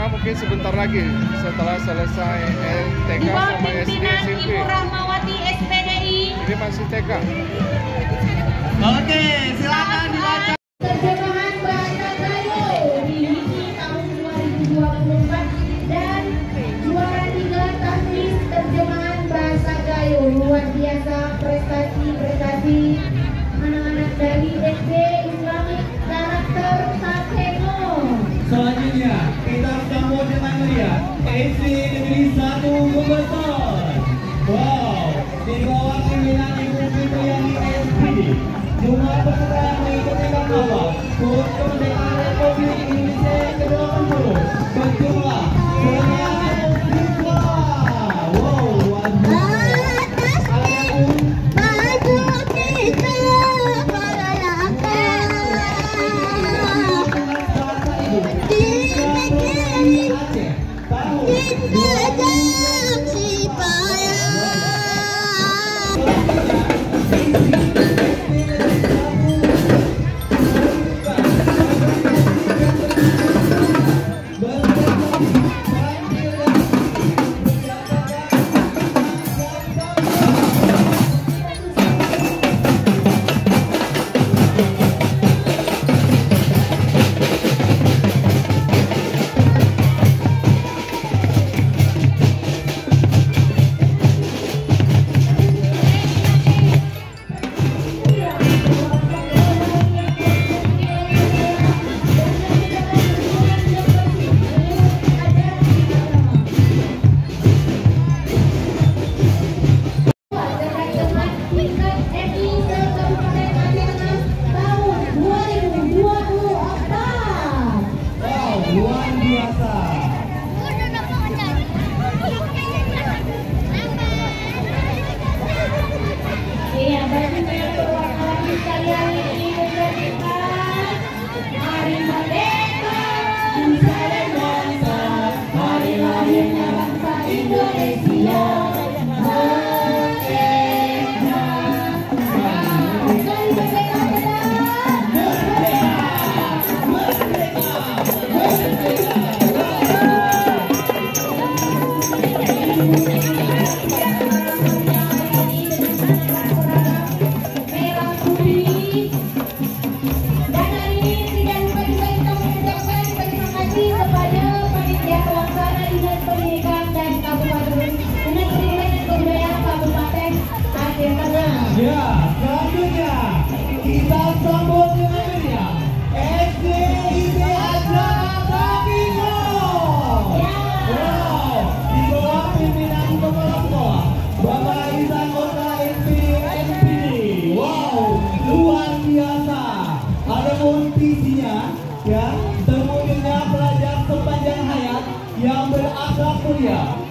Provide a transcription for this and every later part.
mungkin sebentar lagi setelah selesai TK sama SD SMP. Ibu Rahmawati SPDI. Ini masih TK. Oke, silakan dibaca. Terjemahan bahasa Gayo dimiliki tahun 2024 dan juara 3 tahfiz terjemahan bahasa Gayo. Luar biasa prestasi anak-anak dari SD Islamic Karakter Sateno. Selanjutnya kita sambut dengan meriah SD Negeri 1 Bogor. Wow, di bawah pimpinan Ibu Fitriani SPD. Jumlah peserta yang mengikuti karnaval HUT Kemerdekaan Republik Indonesia yang ke-80 berjumlah 100 siswa. Wow, luar biasa. Adapun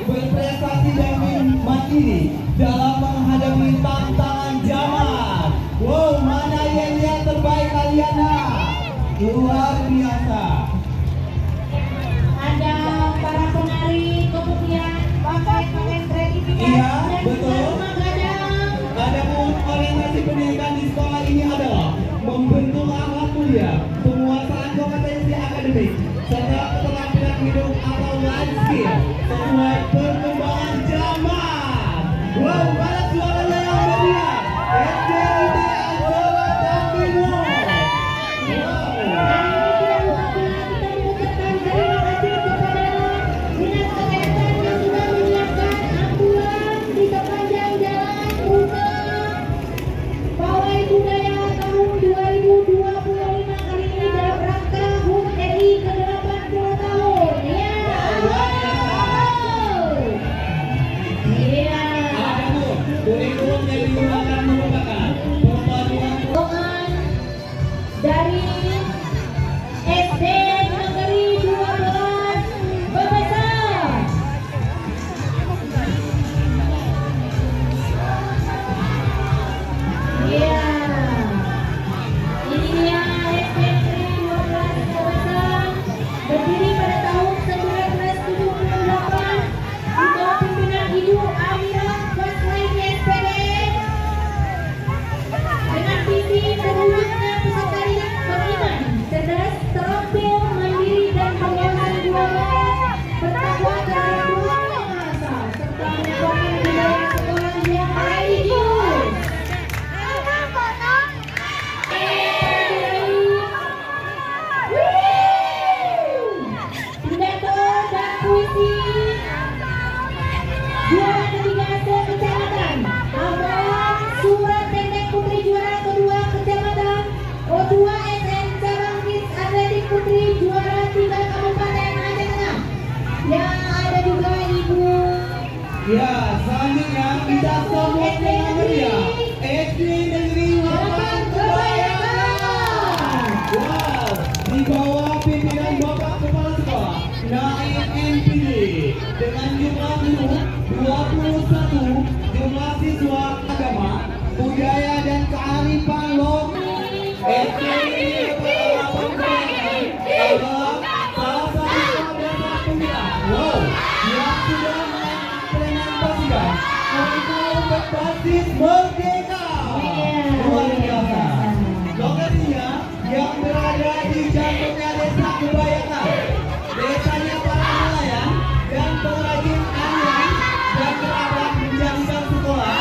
berprestasi dan mandiri dalam menghadapi tantangan zaman. Wow, mana yang terbaik kalian? Luar biasa. Ada para penari kemudian pakai kreativitas. Iya, betul. Adapun orientasi pendidikan di sekolah ini adalah membentuk akhlak mulia, penguasaan kompetensi akademik, serta keterampilan hidup atau life skill sesuai perkembangan zaman. Wow, mana suaranya yang meriah? SDIT Ancol Tambimo. Bawa SD ini adalah salah satu sekolah pilihan. Wow, yang sudah mengimplementasikan kurikulum berbasis merdeka. Luar biasa. Lokasinya yang berada di jantungnya Desa Kebayangan. Desanya para nelayan dan pengrajin anyaman dan kerabat menjadikan sekolah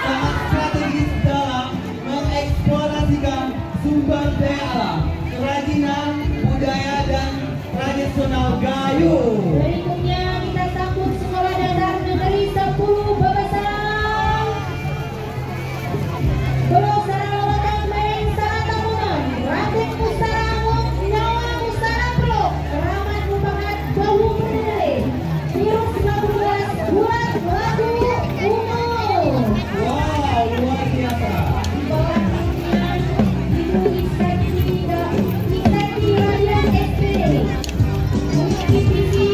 sangat strategis dalam mengeksplorasikan sumber daya alam, kerajinan, budaya dan tradisional Gayo. Berikutnya kita sambut Sekolah Dasar Negeri 10 Babasang. Belum Sarawatan Main Saratamunan, Raden Mustara Nyawa Mustara Pro, Keramat Mubahat Bahu Berdiri, Biru 19 buat lagu umum. Wow, luar biasa. Di bawah pimpinan Ibu Istri Radian SPD. Untuk visi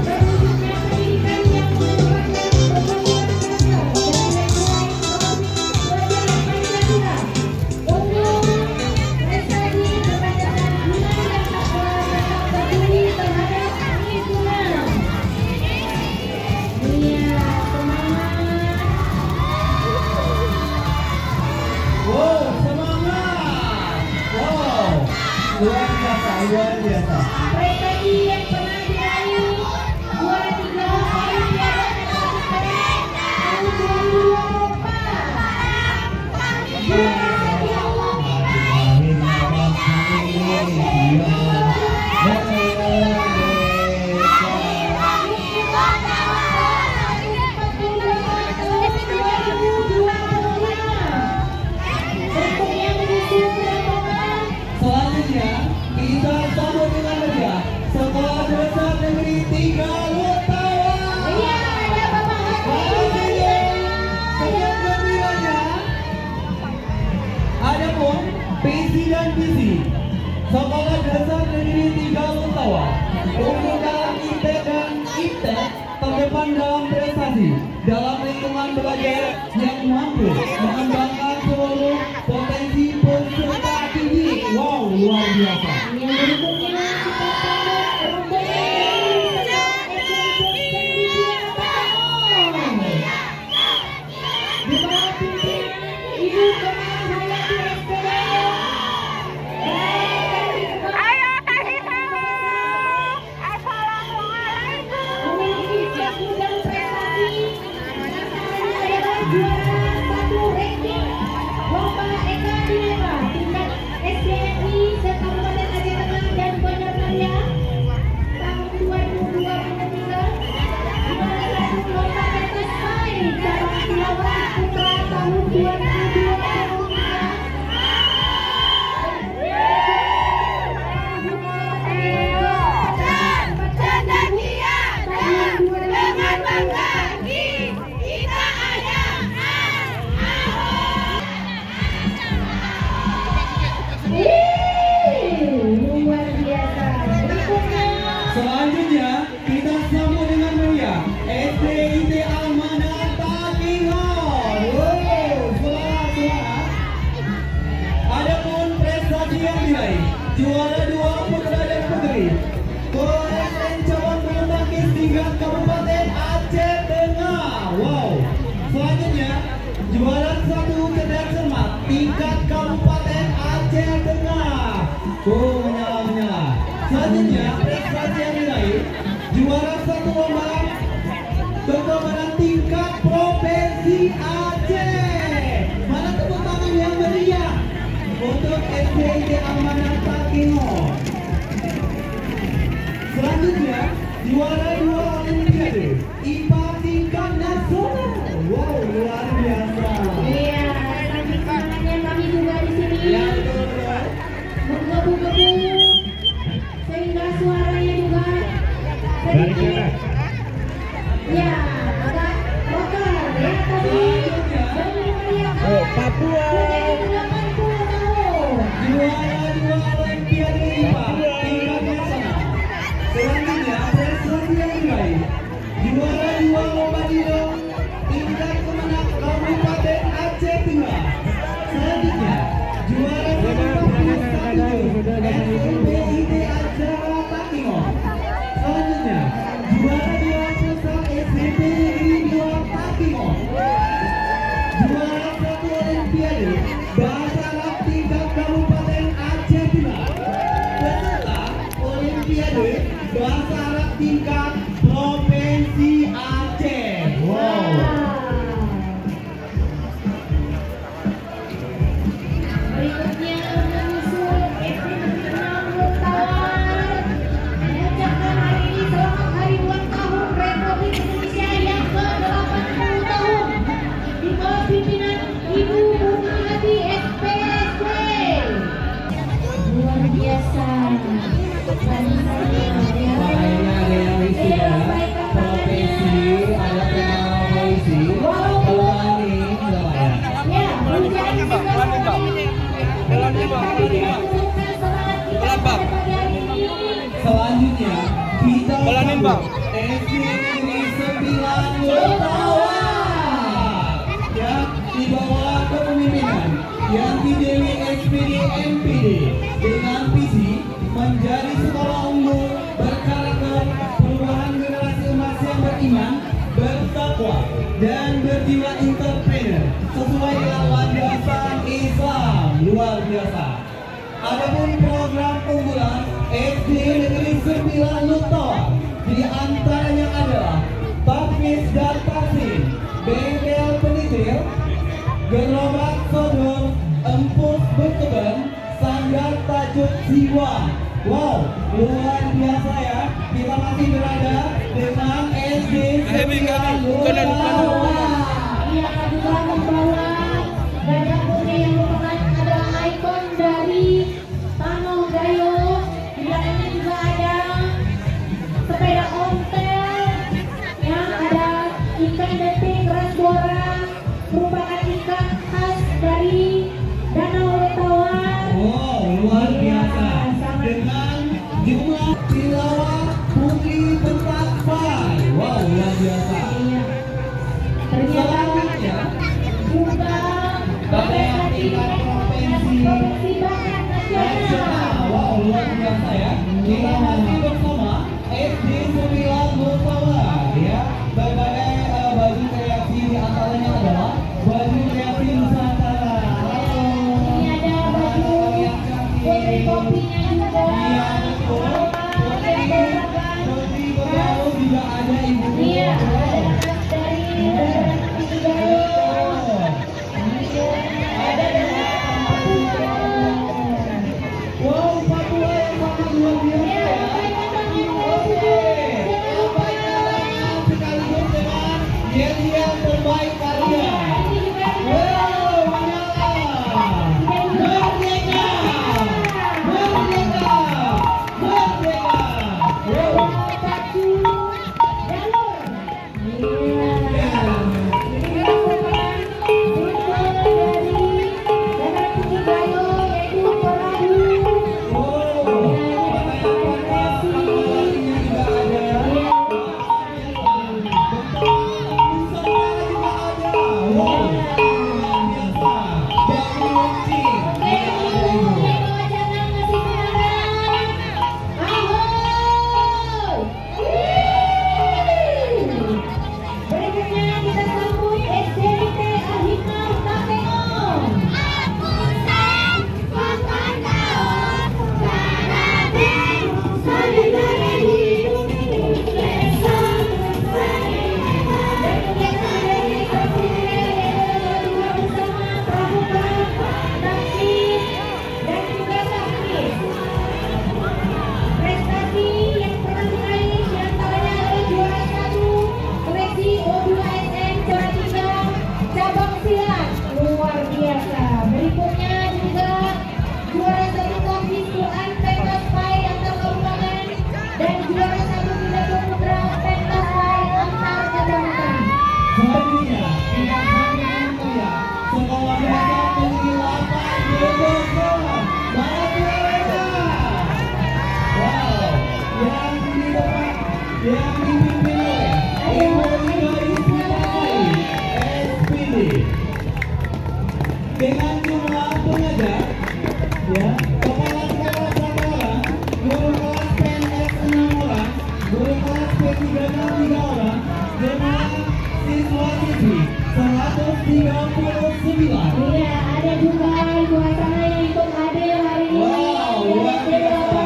terwujudnya pendidikan yang mengedepankan pembangunan karakter dan nilai-nilai belajar Pancasila. Untuk prestasi keberlanjutan guna dan tetap peduli terhadap lingkungan. Iya, semangat. Wow, semangat. Wow, luar biasa, luar biasa. Prestasi yang pernah diraih juara 3 Olimpiade Matematika tahun 2024. Juara 2025. Selanjutnya kita sambut dengan meriah Sekolah Dasar Negeri 3 Lutawa. Iya, ada Bapak Hadi. Sejak gembiranya ada pun visi dan visi Sekolah Dasar Negeri 3 Lutawa unggul dalam IPTEK dan IPTEK terdepan dalam prestasi dalam lingkungan belajar yang mampu mengembangkan seluruh potensi peserta tinggi. Wow, luar biasa. Yang berikutnya kita sambut rombongan di bawah pimpinan Ibu Kemal Hayati SPD. Memiliki jago dan prestasi, antaranya adalah juara 1 ranking lomba Eka Dineva tingkat SDNI se-Kabupaten Aceh Tengah dan Bandar Raya tahun 2023, juara 1 lomba pentas main cabang tilawah putra tahun 2023. Luar biasa. Berikutnya Selanjutnya kita sambut dengan meriah SDIT Amanat Takihon. Wow, semangat. Adapun prestasi yang diraih juara 2 putra dan putri Koreslen cabang bulu tangkis tingkat Kabupaten Aceh Tengah. Wow. Selanjutnya juara 1 kedar cermat tingkat Kabupaten Aceh Tengah. Oh, menyala. Selanjutnya prestasi yang diraih juara 1 lomba kekomparan tingkat provinsi Aceh. Mana tepuk tangan yang meriah untuk SDIT Amanat Takihon. Selanjutnya juara 2 Olimpiade IPA tingkat nasional. Wow, luar biasa. iya, sambil semangatnya kami juga di sini Ya, betul. menggebu-gebu sehingga suaranya juga sedikit ya agak vokal ya tadi demi meriahkan Papua. menjadi 80 tahun. Juara 2 Olimpiade IPA tingkat nasional. Selanjutnya prestasi yang diraih juara 2 lomba dino tingkat kemenang Kabupaten Aceh Tengah. Selanjutnya juara Bang. SD Negeri 9 Lutawa yang di bawah kepemimpinan Yanti Dewi SPD MPD dengan visi menjadi sekolah unggul berkarakter, perubahan generasi emas yang beriman, bertakwa dan berjiwa entrepreneur sesuai dengan landasan Islam. Luar biasa. Adapun program unggulan SD Negeri 9 Lutawa di antaranya adalah Tapis dan Tasin, Bengkel Penitir, Gerobak Sodor, Empus Berkebun, Sanggar Tajuk Jiwa. Wow, luar biasa ya. Kita masih berada dengan SD 9 Lutawa. Ia juga membawa gajah putih yang merupakan adalah ikon dari Tanoh Gayo. Di belakangnya juga ada sepeda ontel yang ada ikan detik rasbora, merupakan ikan khas dari Danau Lutawar. Wow, luar biasa. Dengan jumlah tilawah putih pentakpai. Wow, luar biasa. Iya. Ternyata juga Badan Tingkat Provinsi Bakat Nasional. Nasional. Wow, luar biasa ya. Kita masih bersama SD 9 Lutawa ya. Berbagai baju kreasi di antaranya adalah baju kreasi Nusantara. Halo. Ini ada baju putri kopinya juga. Iya, betul. Putri Begaluh juga ada ibu. Iya, ada khas dari Putri Begaluh. Ada Wow, Papua yang sangat luar biasa ya. Oke, sekaligus dengan yel-yel terbaik kalian. Wow, menyala. Merdeka, merdeka, merdeka. Wow. Berikutnya kita sambut SDIT Al-Hikmah Takengon. Prestasi yang pernah diraih diantaranya adalah juara 1 seleksi O2SM juara 3 cabang silat, luar biasa. Berikutnya juga juara 1 kompetisi Quran pentas pai antar kabupaten dan juara 1 pidato putra pentas pai antar kecamatan. Selanjutnya, kita sambut mulia Sekolah Dasar Negeri 8 Bogor. Maju mereka. Wow, yang dipimpin oleh Ibu Ida Ismail SPD dengan jumlah pengajar ya, kepala sekolah 1 orang, guru kelas PNS 6 orang, guru kelas P3 3 orang, dengan siswa-siswi 139. Iya, ada juga ibu acara yang ikut hadir hari ini. Wow, luar biasa.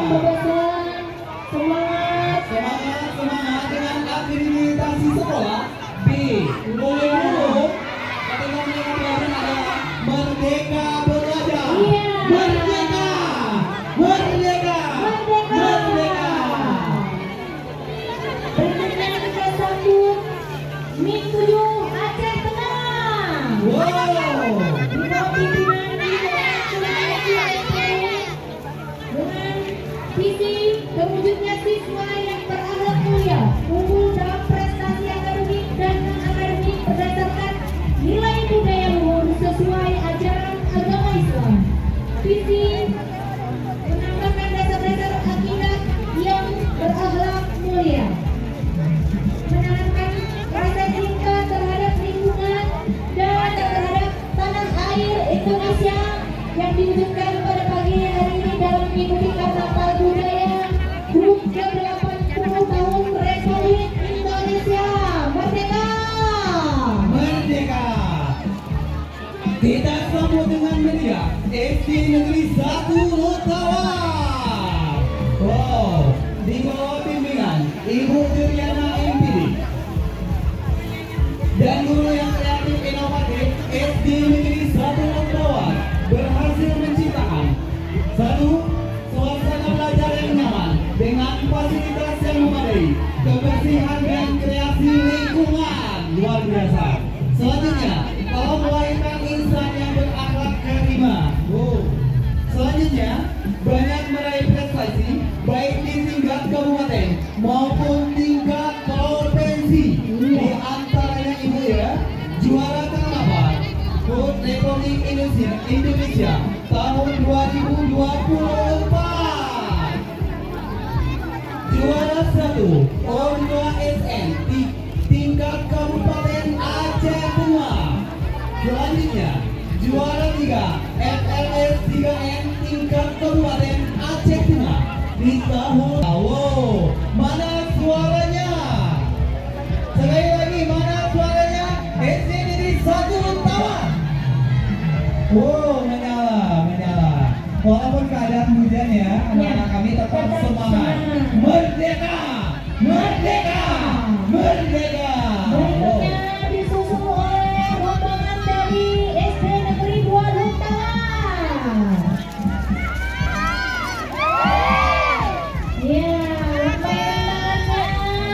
Semangat. Semangat dengan akreditasi sekolah B. Mulai dulu kategori yang pelajaran adalah Merdeka Belajar. Iya. Merdeka, merdeka, merdeka. Berikutnya kita sambut MIN 7 Aceh Tengah. Wow. Di bawah pimpinan dengan visi terwujudnya siswa yang berakhlak mulia, unggul dalam prestasi akademik dan non-akademik berdasarkan nilai budaya luhur sesuai ajaran agama Islam. Visi menambahkan dasar-dasar akidah yang berakhlak mulia. Indonesia yang diwujudkan pada pagi hari ini dalam mengikuti karnaval budaya HUT ke-80 tahun Republik Indonesia Merdeka. Merdeka. Kita sambut dengan meriah SD Negeri 1 Lutawar. Wow, di bawah bimbingan Ibu Juliana MPD dan guru yang kreatif inovatif, SD Negeri 1 Lutawar berhasil menciptakan satu suasana belajar yang nyaman dengan fasilitas yang memadai, kebersihan dan kreasi lingkungan luar biasa. Selanjutnya, telah melahirkan insan yang berakhlak karimah. Selanjutnya, banyak meraih prestasi baik di tingkat kabupaten maupun tingkat provinsi. Di antaranya ibu ya, juara karnaval HUT Republik Indonesia tahun 2024. Juara 1 O2 SN di tingkat Kabupaten Aceh Tengah. Selanjutnya, juara 3 FLS 3N tingkat Kabupaten Aceh Tengah di tahun. Wow, mana suaranya? Sekali lagi, mana suaranya? SD Negeri 1 Lutawar. Wow, menyala. Walaupun keadaan hujan ya, anak-anak kami tetap semangat. Merdeka, merdeka, merdeka. Berikutnya disusul oleh rombongan dari SD Negeri 2 Lutawar. Ya, lambaikan tangannya.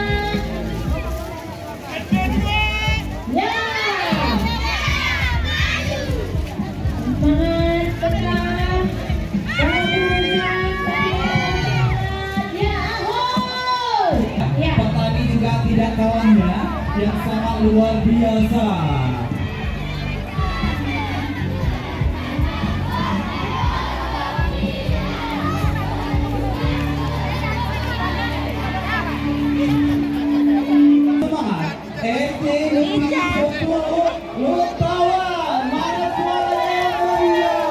Ya. Semangat, tegak, bagusan, semangat. Ya, ahoj. Ya. Petani juga tidak kalah yang sangat luar biasa. Semangat SD Negeri 10 Lutawar. Mana suaranya yang meriah?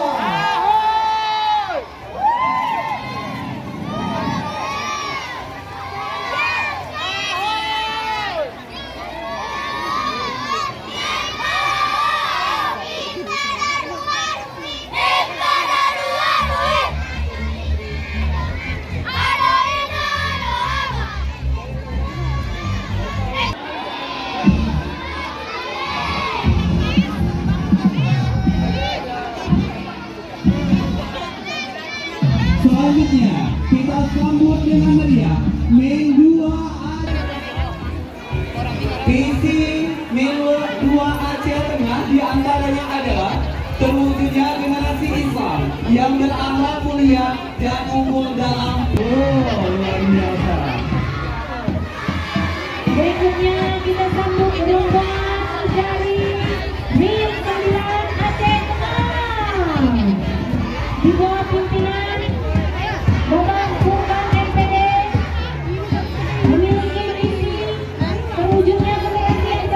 Selanjutnya kita sambut dengan meriah Main 2 PC Main 2 Aceh Tengah, diantaranya adalah terwujudnya generasi Islam yang berakhlak mulia dan unggul dalam luar biasa. Berikutnya kita sambut rombongan dari MIM 9 Aceh Tengah di bawah pimpinan Bapak Kurban MPD, memiliki visi terwujudnya generasi yang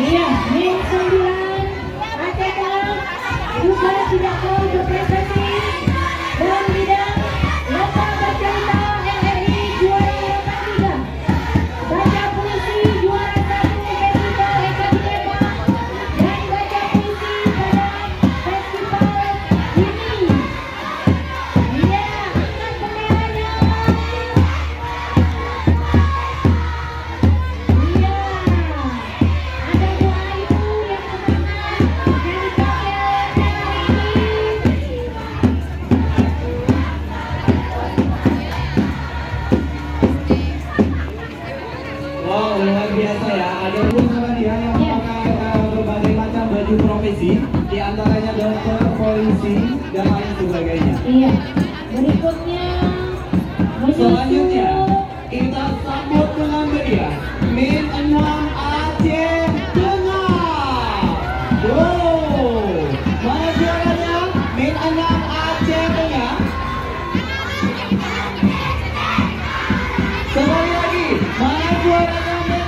Iya, MIM 9 Aceh Tengah juga tidak mau berprestasi dalam bidang lomba bercerita LRI juara lomba 3, baca puisi juara 1 festival Eka Cinema, dan baca puisi pada festival ini. Iya, angkat benderanya. Iya, ada doa ibu yang semangat yang dipakai oleh ini. Wow, luar biasa ya. Ada pun sama dia yang memakai berbagai macam baju profesi, diantaranya dokter, polisi, dan lain sebagainya. Iya. Berikutnya Selanjutnya kita sambut dengan meriah Min 6 Aceh Tengah. Wow, mana suaranya? Min 6 Aceh Tengah. Sekali lagi, mana suaranya Min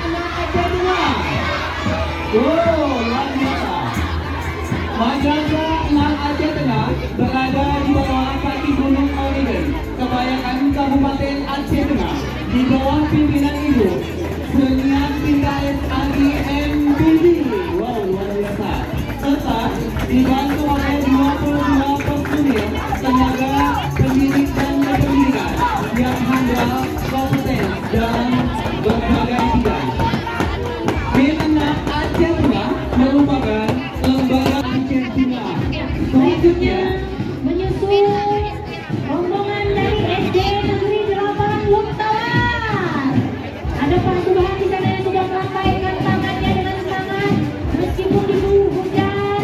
bawah pimpinan Ibu Senian Pintais Agi MBD. Wow, luar biasa. Serta dibantu oleh 22 personil tenaga pendidik dan pendidikan yang handal, kompeten dalam berbagai bidang. Kemenang Aceh Tengah merupakan lembaga Aceh Tengah. Selanjutnya menyusul rombongan dari SD Negeri 8 Lumtawan. Ada Pak Subhan di sana yang sudah melambaikan tangannya dengan semangat meskipun diguyur hujan.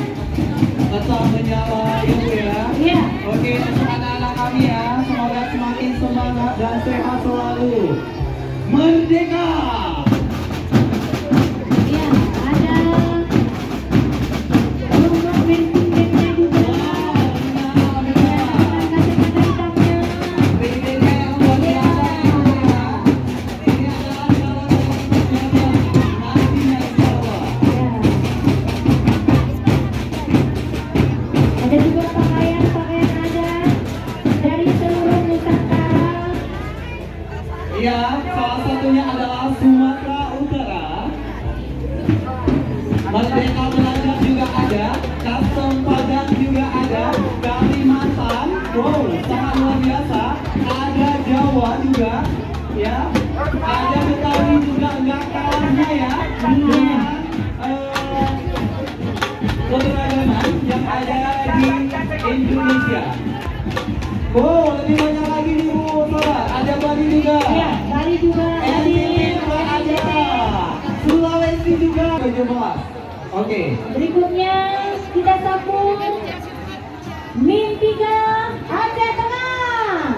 tetap menyala Ibu ya. Iya. Oke, untuk anak-anak kami ya, semoga semakin semangat dan sehat selalu. Merdeka! Iya, ada rombongan band-bandnya juga. Ada juga pakaian-pakaian adat dari seluruh Nusantara. Ya, salah satunya adalah Sumatera Utara. Merdeka Belajar juga ada, Custom Padang juga ada, Kalimantan, wow, sangat luar biasa. Ada Jawa juga, ya. Ada Betawi juga nggak kalahnya ya. Dengan keberagaman yang ada di Indonesia. Oh, lebih banyak lagi nih Bu, sobat. Ada Bali juga. Iya, Bali juga NTT hadir. juga ada. Sulawesi juga 17. Oke. Berikutnya kita sambut Min 3 Aceh Tengah.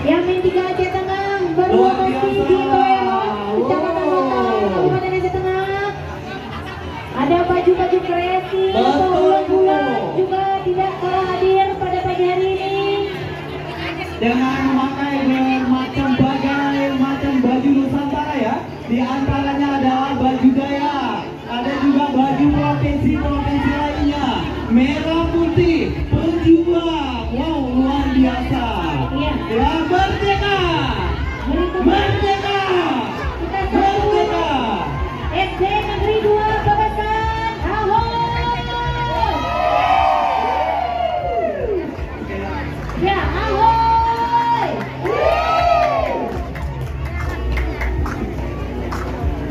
Yang Min 3 Aceh Tengah berlokasi di Loeron, Kecamatan Lontar, Kabupaten Aceh Tengah. Ada baju-baju kreasi bulan-bulan juga tidak kalah hadir pada pagi hari ini. Dengan memakai berbagai macam baju Nusantara ya. Di antaranya adalah baju Dayak, ada juga baju provinsi-provinsi lainnya. Merah putih, berjuang. Wow, luar biasa. Iya. Ya, merdeka! Berikutnya Merdeka! kita sambut Merdeka! SD Negeri 2 Babakan. Ahoy! Ya, ahoy!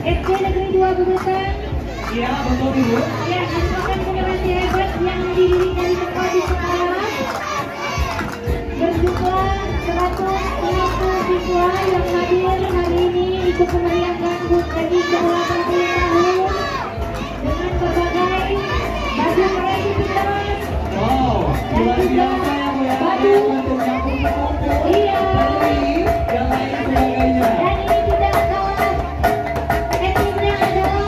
SD Negeri 2 Babakan. Iya, betul Ibu. Ya, merupakan generasi hebat yang didirikan dari tempat di sekolah. Berjumlah 150 siswa yang hadir hari ini ikut memeriahkan HUT RI ke-80 tahun dengan berbagai baju kreasi pintas. Wow, luar biasa ya Bu ya. Baju. Untuk yang kumpul-kumpul, Iya. tali, dan lain sebagainya. Dan ini tidak kalah etnisnya adalah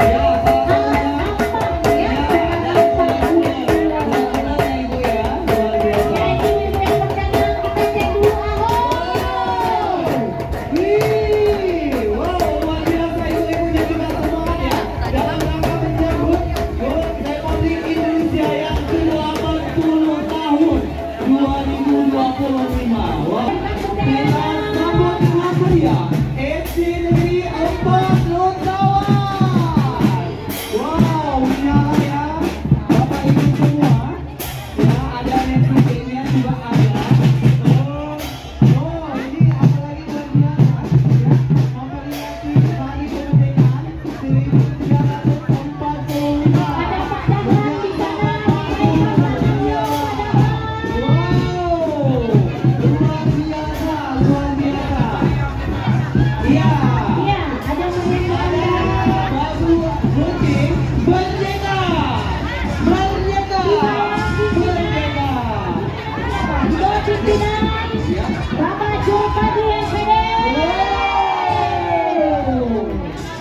Ya, salah satunya. ya, Ya, ada bulan-bulannya Ibu ya. Luar biasa. ya ini yang pertama kita cek dulu ahoy. Wih, wow, luar biasa ibu-ibunya juga semangat ya. Dalam rangka menyambut HUT Republik Indonesia yang ke-80 tahun 2025. Wow, kita sambut dengan meriah SD Negeri 4 Lontawan. Wow, menyala ya, Bapak Ibu semua. Ya, ada netizennya juga ada. Oh, ini apalagi luar biasa ya, memperingati hari kemerdekaan 1945. Ada Pak Dahlan di sana. Wow, luar biasa, luar biasa. Iya, Iya, ada ada baju putih merdeka, merdeka, merdeka. Dua pimpinan Ya. Bapak Julpadi SPD.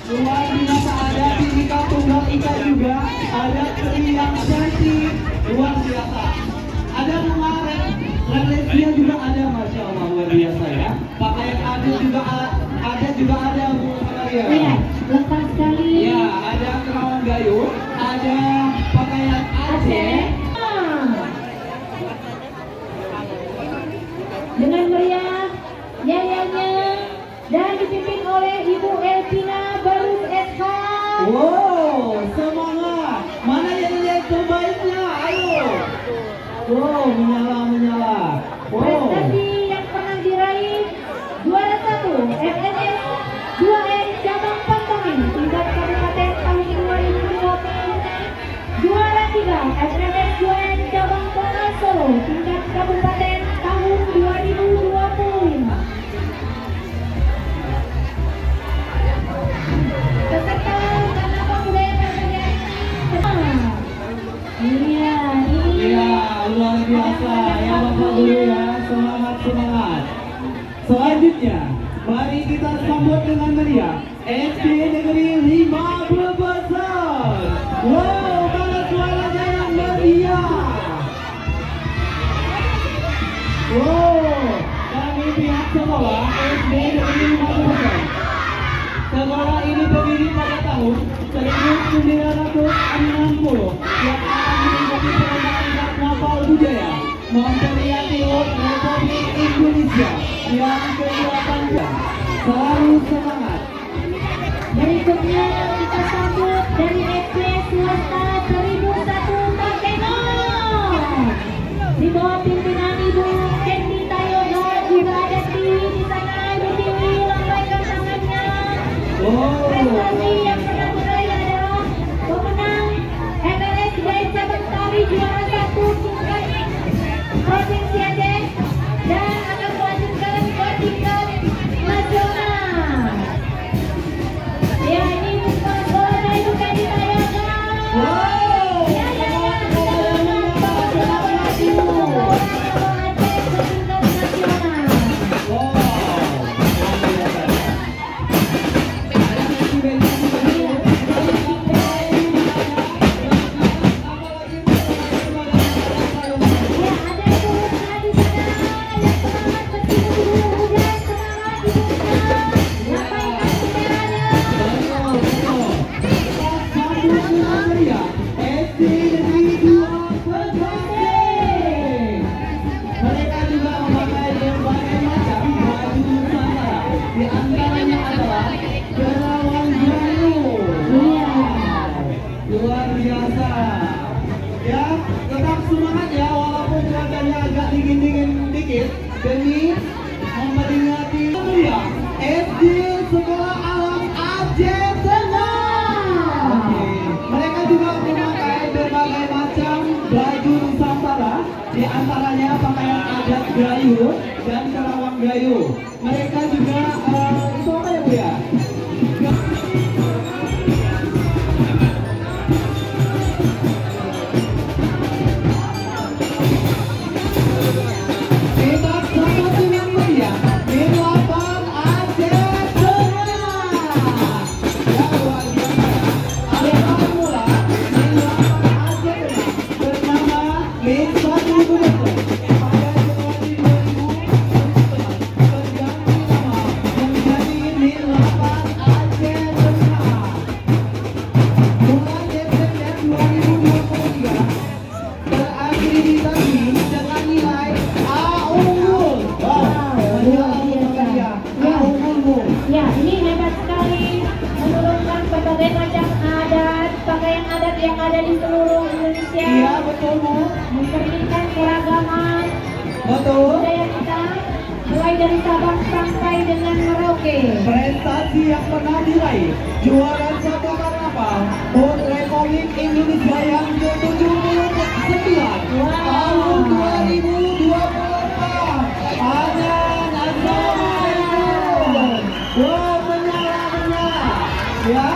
Luar biasa, ada Bhinneka Tunggal Ika juga, ada Tri yang cantik, luar biasa. Ada bunga Renesia juga ada, masya Allah luar biasa ya. Pakaian adat juga ada Bu Iya, Maria. lengkap sekali. Ya, ada kerawang gayung, ada pakaian Aceh. Dengan meriah oleh Ibu Elvina Barus SH. Wow, semangat. Mana yang lihat terbaiknya? Ayo. Wow, menyala. Wow. Prestasi yang pernah diraih juara 1 FNS 2N cabang Pantongin tingkat kabupaten tahun 2020. Juara 3 FNS 2N cabang Kota Solo tingkat kabupaten tahun 2020. Peserta karena budaya berbagai Iya, luar biasa ya Bapak Guru ya. Semangat. Selanjutnya, mari kita sambut dengan meriah SD Negeri 5 Brebes. Wow, mana suaranya yang meriah? Wow, kami pihak sekolah SD Negeri 5 Brebes. Sekolah ini berdiri pada tahun 1960 yang akan mengikuti perlombaan Naval Budaya memperingati HUT Republik Indonesia yang ke-18. Selalu semangat. Berikutnya kita sambut dari SD Swasta 1001 Makeno. Di bawah pimpinan Ibu Kendi Tayoga juga ada di sana. Ibu Tiwi lambaikan tangannya. Prestasi yang pernah meraih adalah pemenang FNS Gaya Cabang Tari juara 1 tingkat Provinsi Aceh dan akan melanjutkan ke tingkat nasional. Ya, ini bukan sekolahnya Ibu Kendi Tayoga. Luar biasa. Ya, tetap semangat ya walaupun cuacanya agak dingin-dingin dikit demi memperingati ya SD Sekolah Alam Aceh Tengah. Mereka juga memakai berbagai macam baju Nusantara, di antaranya pakaian adat Gayo dan Karawang Gayo. Mereka juga itu apa ya Bu ya? Ya, ini hebat sekali menurunkan berbagai macam adat, pakaian adat yang ada di seluruh Indonesia. Iya, betul Bu. Memperlihatkan keragaman Betul. budaya kita, mulai dari Sabang sampai dengan Merauke. Prestasi yang pernah diraih juara 1 Karnaval HUT Republik Indonesia yang ke-79 tahun 2024. Assalamualaikum. Wow, menyala. Ya,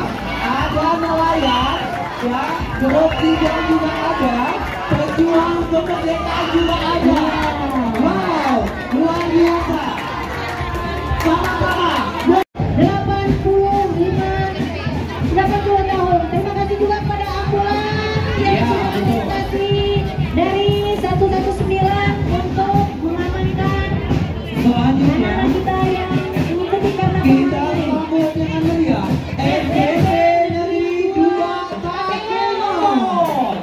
ada nelayan, ya, grup 3 juga ada, pejuang kemerdekaan juga ada. Wow, luar biasa. Sama-sama. 82 tahun. Terima kasih juga kepada ambulans yang sudah berprestasi dari 119 untuk mengamankan Selanjutnya anak-anak kita yang mengikuti karnaval. kita sambut dengan meriah SDT Negeri 2 Takengon.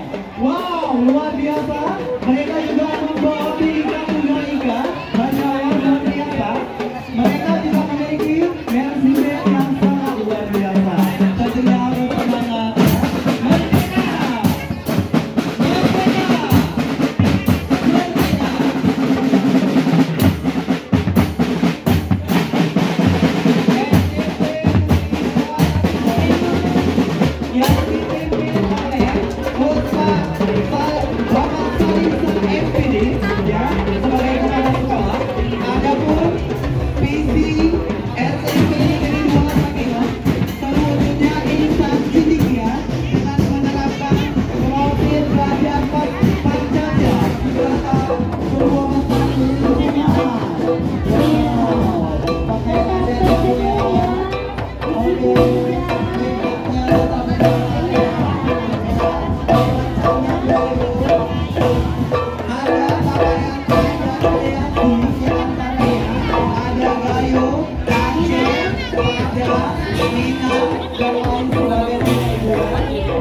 Wow, luar biasa. Mereka juga membawa piring ya, minat dan lain sebagainya Ibu ya.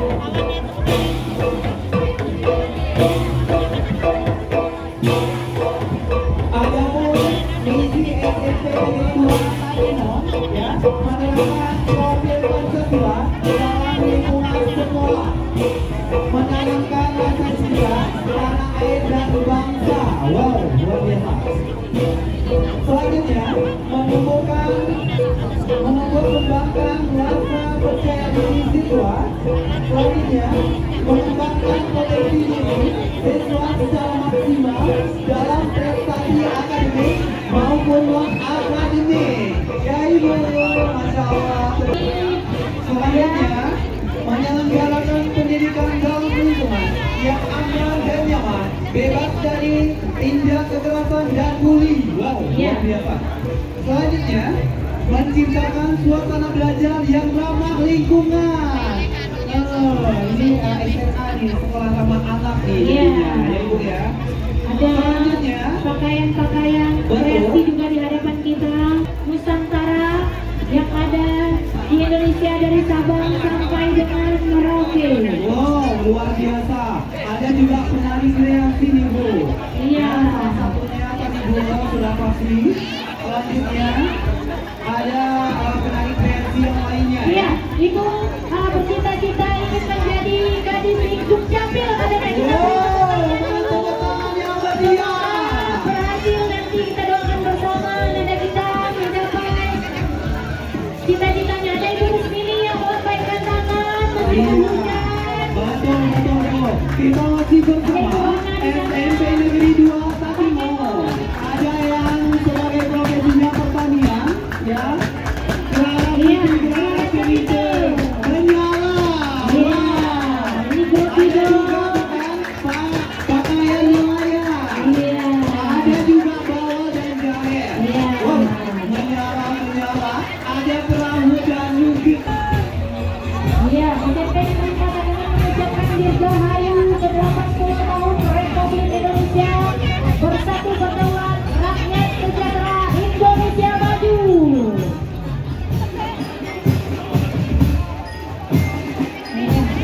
Adapun misi SMP Negeri 2 Taino ya, menerapkan profil Pancasila dalam lingkungan sekolah, menanamkan rasa cinta tanah air dan bangsa. Wow, luar biasa. Selanjutnya, menumbuh kembangkan rasa percaya diri siswa. Selanjutnya, mengembangkan potensi diri siswa secara maksimal dalam prestasi akademik maupun non akademik. Ya Ibu, Masya Allah. Selanjutnya, menyelenggarakan pendidikan dalam lingkungan yang aman dan nyaman, bebas dari tindak kekerasan dan bully. Wow, luar biasa. Selanjutnya, menciptakan suasana belajar yang ramah lingkungan. Ini SMA nih, sekolah ramah anak nih. Ya Ibu ya. Ada selanjutnya pakaian-pakaian kreasi juga di hadapan kita, Nusantara yang ada di Indonesia dari Sabang sampai dengan Merauke. Wow, luar biasa. Ada juga penari kreasi nih Bu. Iya. Salah satunya tadi Bu sudah pasti. Selanjutnya ada penari kreasi yang lainnya. Iya, itu bercita-cita ingin menjadi gadis Dukcapil. Ada lagi berhasil nanti kita doakan bersama nada kita mencapai cita-citanya. Ada Ibu Rusmini yang melambaikan tangan mengucapkan. Betul. Kita masih bersama SMP Negeri 2 Tatimur. Ada yang sebagai profesinya pertanian, ya. Menyala. Ini grup juga. Pakaian nelayan. Ada juga bawal dan jahe. Wow, menyala. Ada perahu dan nugget. Iya, SMP Negeri 2 Tatimur mengucapkan dirgahayu ke-80 tahun Republik Indonesia bersatu berdaulat, rakyat sejahtera, Indonesia maju.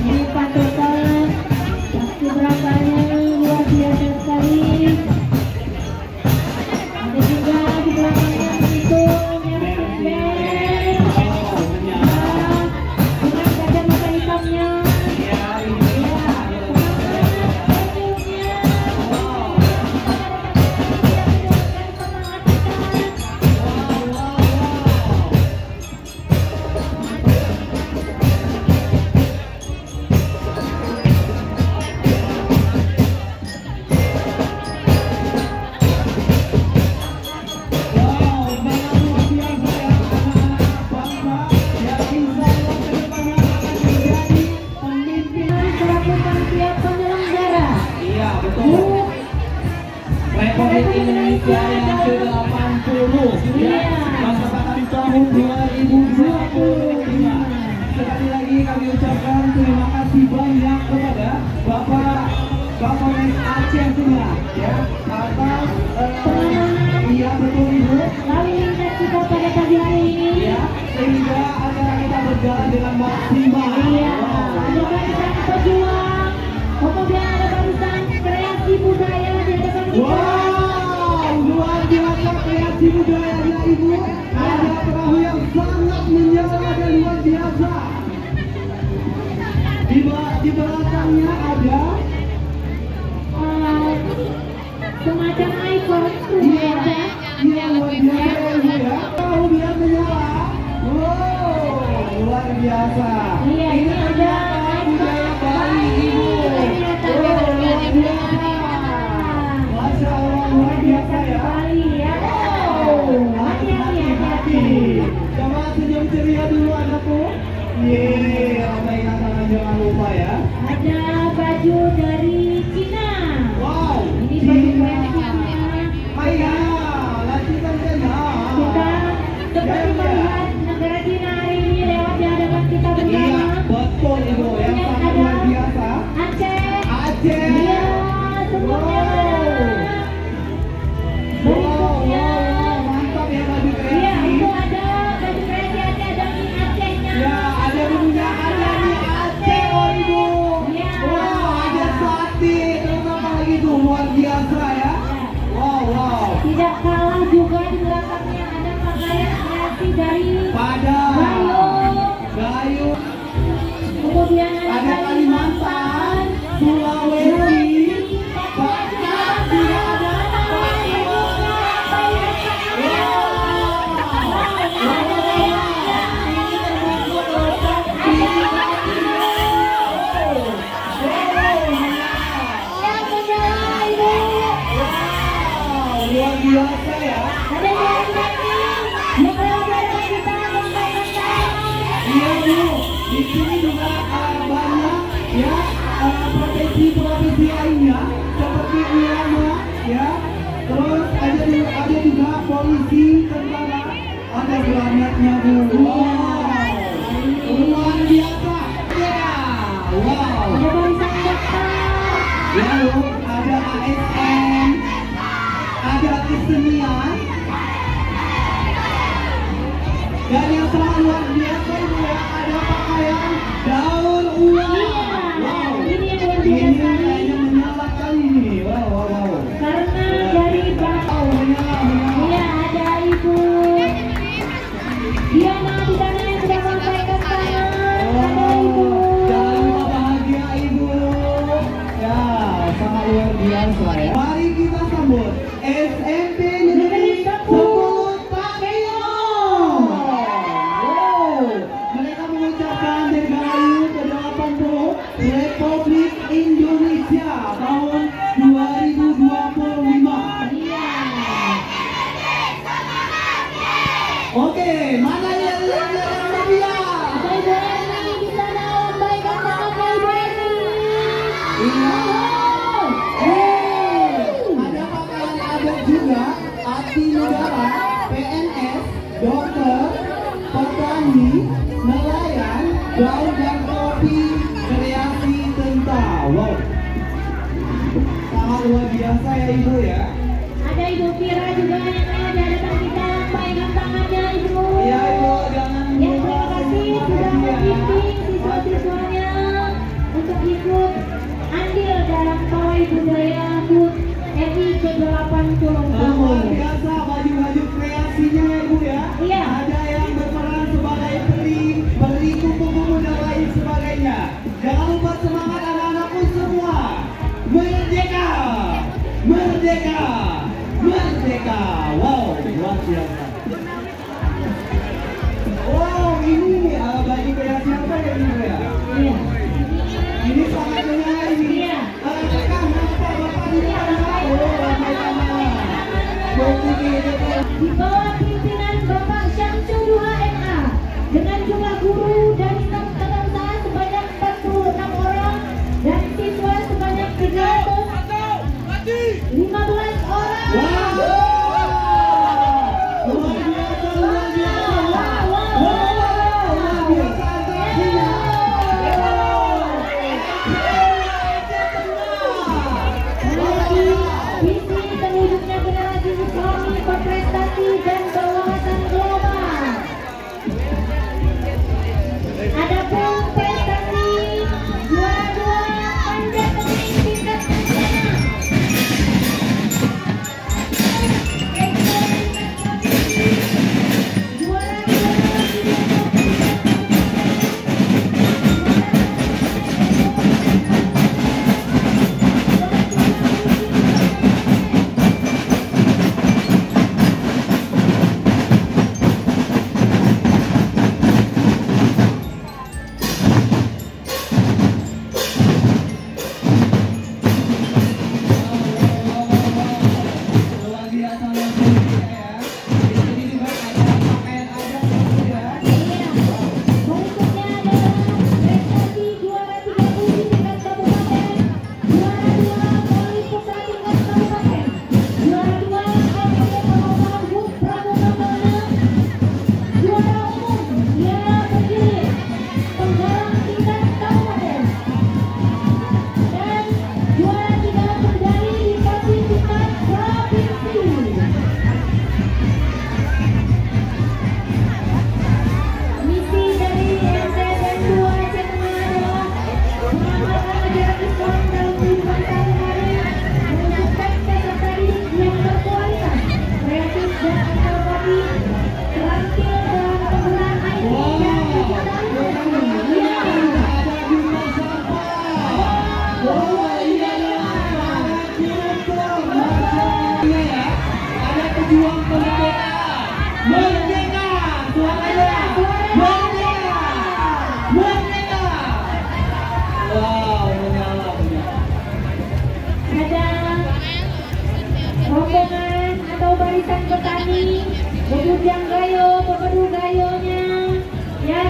Ini pantauan pasti berapanya luar biasa sekali. Ada juga di belakangnya menghitung yang dengan gajah mata hitamnya. Republik Indonesia yang ke-80 ya, masa tahun 2025. Sekali lagi kami ucapkan terima kasih banyak kepada Bapak Kapolres Aceh semua ya, atas iya betul Ibu, Lalu lintas kita pada pagi hari ini. ya, sehingga acara kita berjalan dengan maksimal. Iya, ada barisan pejuang, kemudian ada barisan kreasi budaya di hadapan kita. Wow, luar biasa kreasi budayanya Ibu. Ada perahu yang sangat menyala dan luar biasa. Di belakangnya ada semacam ikon iya luar biasa Ibu ya. Perahu biar menyala. Wow, luar biasa. Iya, ini ada budaya Bali Ibu. Wow, luar biasa. Masya Allah, luar biasa ya. Bali ya. Hati-hati. Coba senyum ceria dulu anakku. Yeay, lambaikan tangan jangan lupa ya. Ada baju dari Cina. Wow, Ini baju Cina. kreasinya. Ayah, lacikan Cina. Kita seperti melihat negara Cina hari ini lewat di hadapan kita Iya, bersama. betul Ibu, yang sangat luar biasa. Aceh. Aceh. Iya, semuanya. Wow, mantap ya baju Iya, kreasi. itu ada baju kreasi Aceh dan sini juga banyak ya profesi lainnya seperti ulama ya. Terus ada juga polisi, tentara, ada granatnya Bu. Wow, luar biasa. Ya, wow. Ada barisan dokter. Lalu ada ASN, ada kesenian, dan yang sangat luar biasa itu ya, ada pakaian daun uang. Wow, Ini yang luar ini biasa. kayaknya menyala kali ini. Wow. Karena dari bawah. Menyala. Iya, ada Ibu Diana di sana yang sudah mengangkatkan tangan. Ada Ibu. Jangan lupa bahagia Ibu. Ya, sangat luar biasa ya. Mari kita sambut SMP Negeri 10 Takengon. Wow, mereka mengucapkan Dirgahayu ke-80 Republik Indonesia tahun 2025. Iya. Oke, mana yang lebih? Ada Ibu Eni di sana, lambaikan tangannya Ibu Eni. Iya. Ada pakaian adat juga, abdi negara, PNS, dokter, petani, nelayan, daun dan kopi, kreasi tentara. Wow, sangat luar biasa ya Ibu ya. Ada Ibu Fira juga yang ada di hadapan kita, lambaikan tangannya Ibu. Iya Ibu, jangan Ya, lupa terima kasih sudah membimbing siswa-siswanya untuk ikut andil dalam pawai budaya HUT RI ke-80. luar biasa baju-baju kreasinya ya Ibu ya. Iya. Ada yang berperan sebagai peri kupu-kupu dan lain sebagainya. Jangan lupa semangat anak-anakku semua. Merdeka, merdeka, merdeka. Wow, luar biasa. Wow, ini baju kreasi apa ya Ibu ya? Iya. Ini sangat menarik ini. Iya. Bapak di mana? Oh, ramai-ramai. Bukti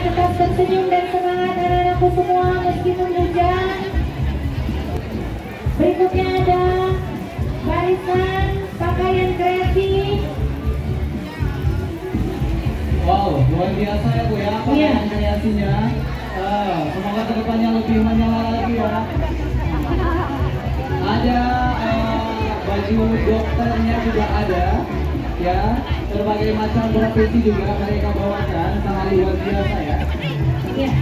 tetap tersenyum dan semangat anak-anakku semua meskipun hujan. Berikutnya ada barisan pakaian kreatif. Wow, luar biasa ya Bu ya, pakaian kreasinya. Semoga kedepannya lebih menyala lagi ya. Ada baju dokternya juga ada, ya. Berbagai macam profesi juga mereka bawakan, sangat luar biasa ya. Iya.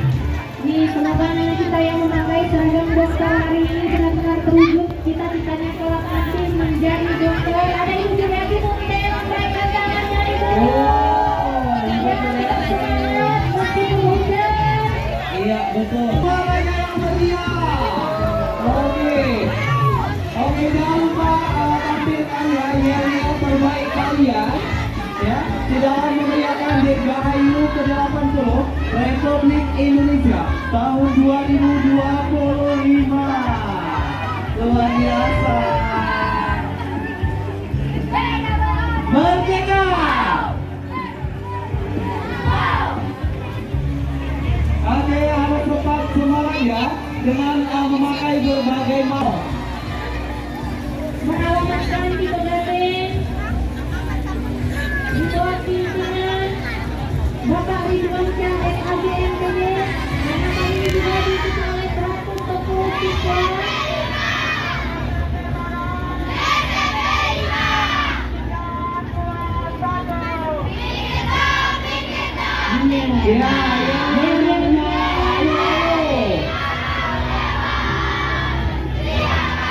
Ini semoga anak kita yang memakai seragam dokter hari ini benar-benar terwujud cita-citanya kelak nanti menjadi dokter. Ada Ibu Juliati Munte, lambaikan tangannya Ibu. Iya betul. Suaranya yang meriah. Oke, jangan lupa tampilkan ya yel-yel terbaik kalian ya di dalam memeriahkan Dirgahayu ke-80 Republik Indonesia tahun 2025. Luar biasa. Merdeka. Oke, harus tetap semangat ya dengan memakai berbagai macam. Mengalamatkan di Pegaten, di bawah pimpinan Bapak Ridwan Syah SAG MTD, dan nama ini juga diikuti oleh 110 siswa.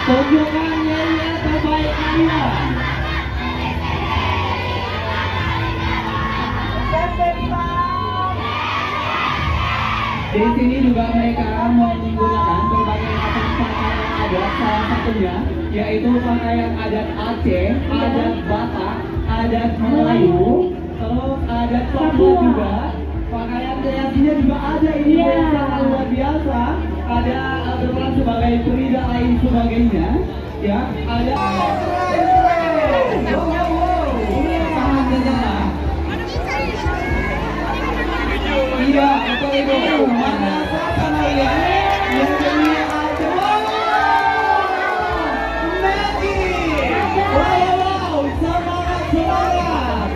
Tunjukkan yel-yel terbaik kalian. Di sini juga mereka menggunakan berbagai macam pakaian yang ada, salah satunya yaitu pakaian adat Aceh, adat Batak, adat Melayu, terus adat Papua juga. Pakaian kreasinya juga ada ini yang sangat luar biasa. Ada berperan sebagai peri dan lain sebagainya. Ya, ada sangat gagah. Iya, betul itu. Mana sana ya? Yang ini ada. Maggie. Wow, semangat semangat.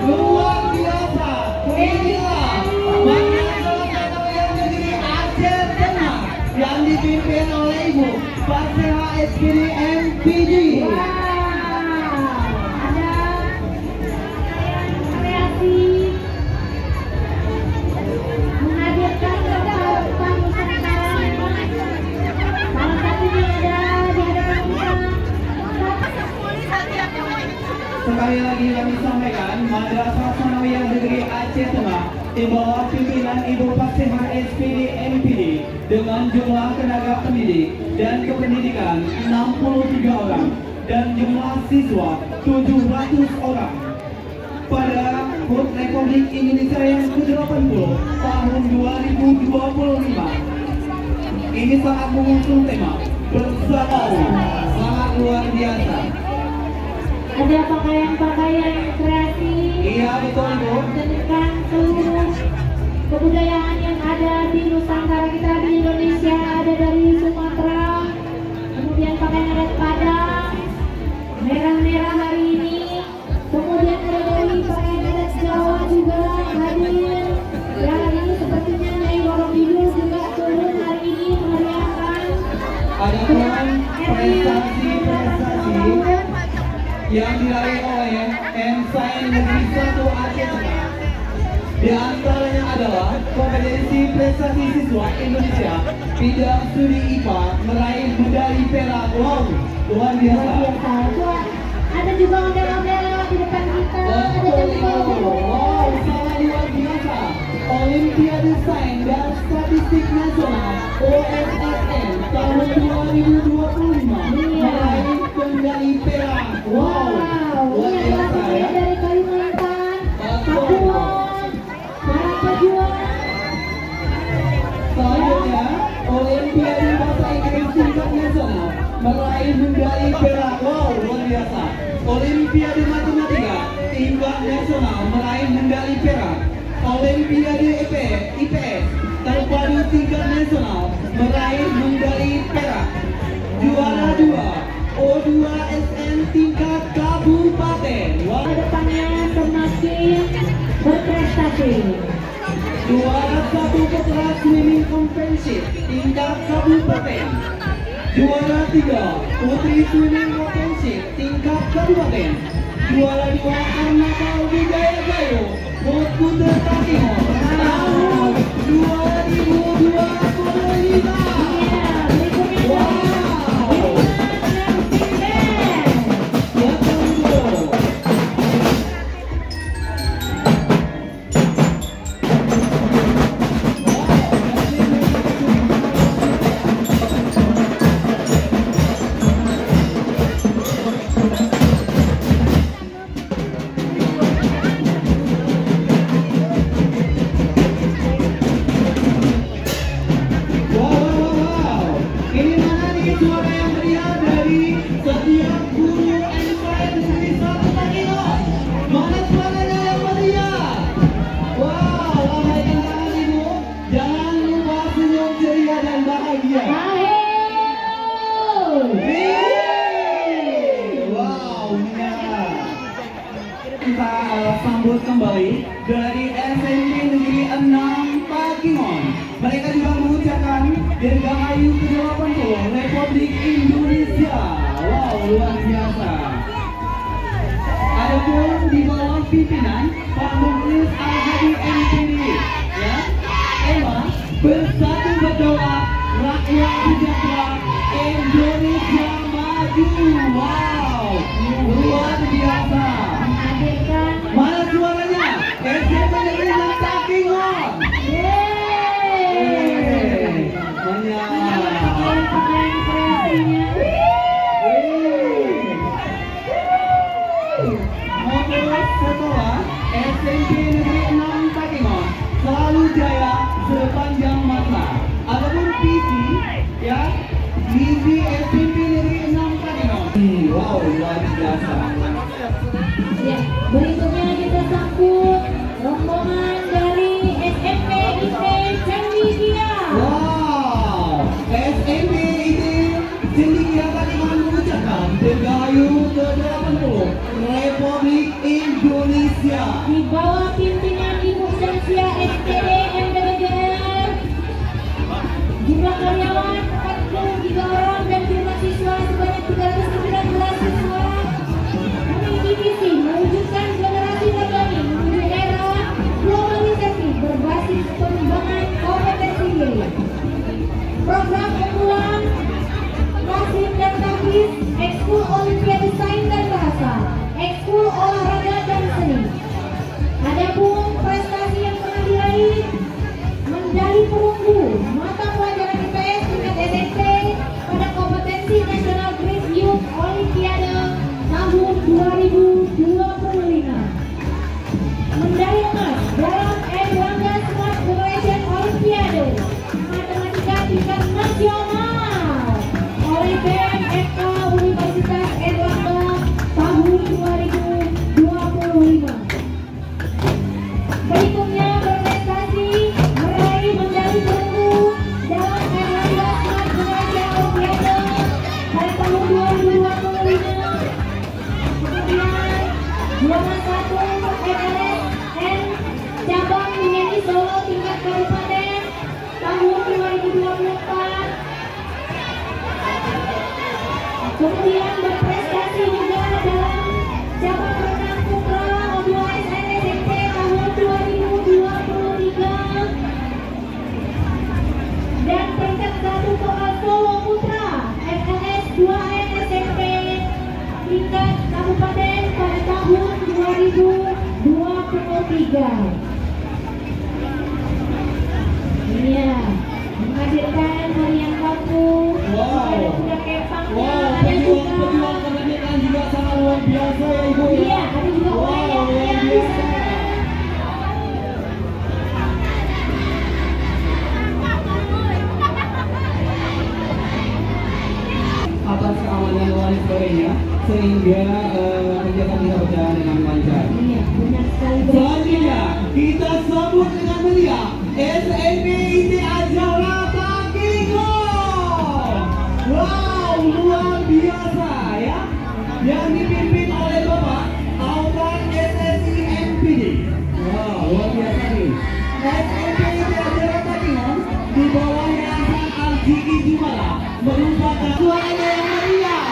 Luar biasa. Inilah Maggie yang negeri Aceh Tengah yang dipimpin oleh Ibu Fasiha SPD MPD. Sekali lagi kami sampaikan, Madrasah Sanawiyah Negeri Aceh Tengah di bawah pimpinan Ibu Fasiha SPD MPD dengan jumlah tenaga pendidik dan kependidikan 63 orang dan jumlah siswa 700 orang pada HUT Republik Indonesia yang ke-80 tahun 2025. Ini sangat mengusung tema bersatu, sangat luar biasa. Ada pakaian-pakaian kreatif. Iya betul Bu. Tentang seluruh kebudayaan yang ada di Nusantara kita di Indonesia, ada dari Sumatera, kemudian pakaian adat Padang, merah-merah hari ini, kemudian ada dari pakaian adat Jawa juga hadir. Ya hari ini sepertinya Nyai Borobidul juga turun hari ini memeriahkan. Ada pun prestasi-prestasi yang diraih oleh Ensign Negeri 1 Aceh Tengah. Di antaranya adalah kompetensi prestasi siswa Indonesia bidang studi IPA meraih medali perak. Wow, luar biasa. Ada juga model-model di depan kita. Ada Betul. Wow, sangat luar biasa. Olimpiade Sains dan Statistik Nasional OSSN tahun 2025 meraih medali perak. Wow, luar biasa ya. Dari Kalimantan, Papua, para pejuang. Selanjutnya, Olimpiade Bahasa Inggris tingkat nasional meraih medali perak. Wow, luar biasa. Olimpiade Matematika nasional meraih medali perak. Olimpiade IPS terpadu tingkat nasional meraih medali perak. Juara 2 O2SN tingkat kabupaten. Kedepannya semakin berprestasi. Juara 1 putra swimming championship tingkat kabupaten. Juara 3 putri swimming championship tingkat kabupaten. Juara 2 Arnata Wijaya Gayo Motor Takimo tahun 2025. Kita sambut kembali dari SMP Negeri 6 Pakingon. Mereka juga mengucapkan Dirgahayu ke-80 Republik Indonesia. Wow, luar biasa. Adapun di bawah pimpinan Pak Mukhlis Al-Hadi MPD, ya, Ema bersatu berdoa rakyat sejahtera Indonesia maju. Wow, luar biasa. Mana suaranya? SMP Negeri 6 Pakingon. Setelah SMP Negeri 6 Pakingon selalu jaya sepanjang masa. Adapun visi, ya, visi SMP Negeri 6 Pakingon. Wow, luar biasa. Ya, berikutnya kita sambut rombongan dari SMP IT Cendikia. Wow, SMP IT Cendikia Pakingon mengucapkan Dirgahayu ke-80 Republik Indonesia. Di bawah pimpinan Ibu Syamsia SPD MDBGR, jumlah karyawan 43 orang dan jumlah siswa sebanyak 319 siswa. Memiliki visi mewujudkan generasi terbaik menuju era globalisasi berbasis pengembangan kompetensi diri. Program unggulan klasik dan taktis, ekskul Olimpiade Sains dan Bahasa, ekskul olahraga dan seni. Adapun prestasi yang pernah diraih, medali perunggu mata pelajaran IPS tingkat SMP pada kompetensi nasional Great Youth Olimpiade tahun 2025. Medali emas dalam Erlangga Smart Generation Olimpiade Matematika tingkat nasional oleh BMFK Universitas Erlangga tahun 2025. Berikutnya berprestasi meraih medali perunggu dalam Erlangga Smart Generation Olimpiade pada tahun 2025. Kemudian juara 1 MLSN cabang menjadi Solo tingkat kabupaten tahun 2024. Kemudian berprestasi juga dalam cabang renang putra O2SN SMP tahun 2023 dan peringkat 1 soal Solo putra FLS 2N SMP tingkat kabupaten pada tahun 2023. Iya, menghadirkan Marian Kampung, ada kuda kepangnya, ada juga pejuang kemerdekaan juga sangat luar biasa ya Ibu. iya, ada juga wayangnya di sana. Atas keamanan dan lain sebagainya, sehingga kegiatan bisa berjalan dengan lancar. Iya, benar Selanjutnya kita sambut dengan meriah SMP ITA Jakarta Kingkong. Wow, luar biasa ya, yang dipimpin oleh Bapak Autan SSI MPD. Wow, luar biasa nih. SMP ITA Jakarta Kingkong di bawah Yayasan Al-Jiki Jumala merupakan suaranya yang meriah.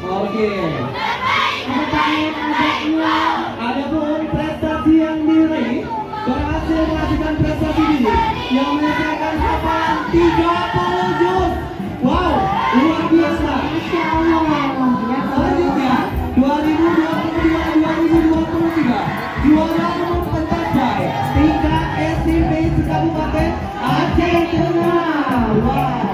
Oke. Adapun prestasi yang diraih berhasil melakukan prestasi ini yang menyelesaikan hafalan 30 juz. Wow, luar biasa. Selanjutnya 2022-2023 juara umum pencapai tingkat SMP Kabupaten Aceh Tengah. Wow.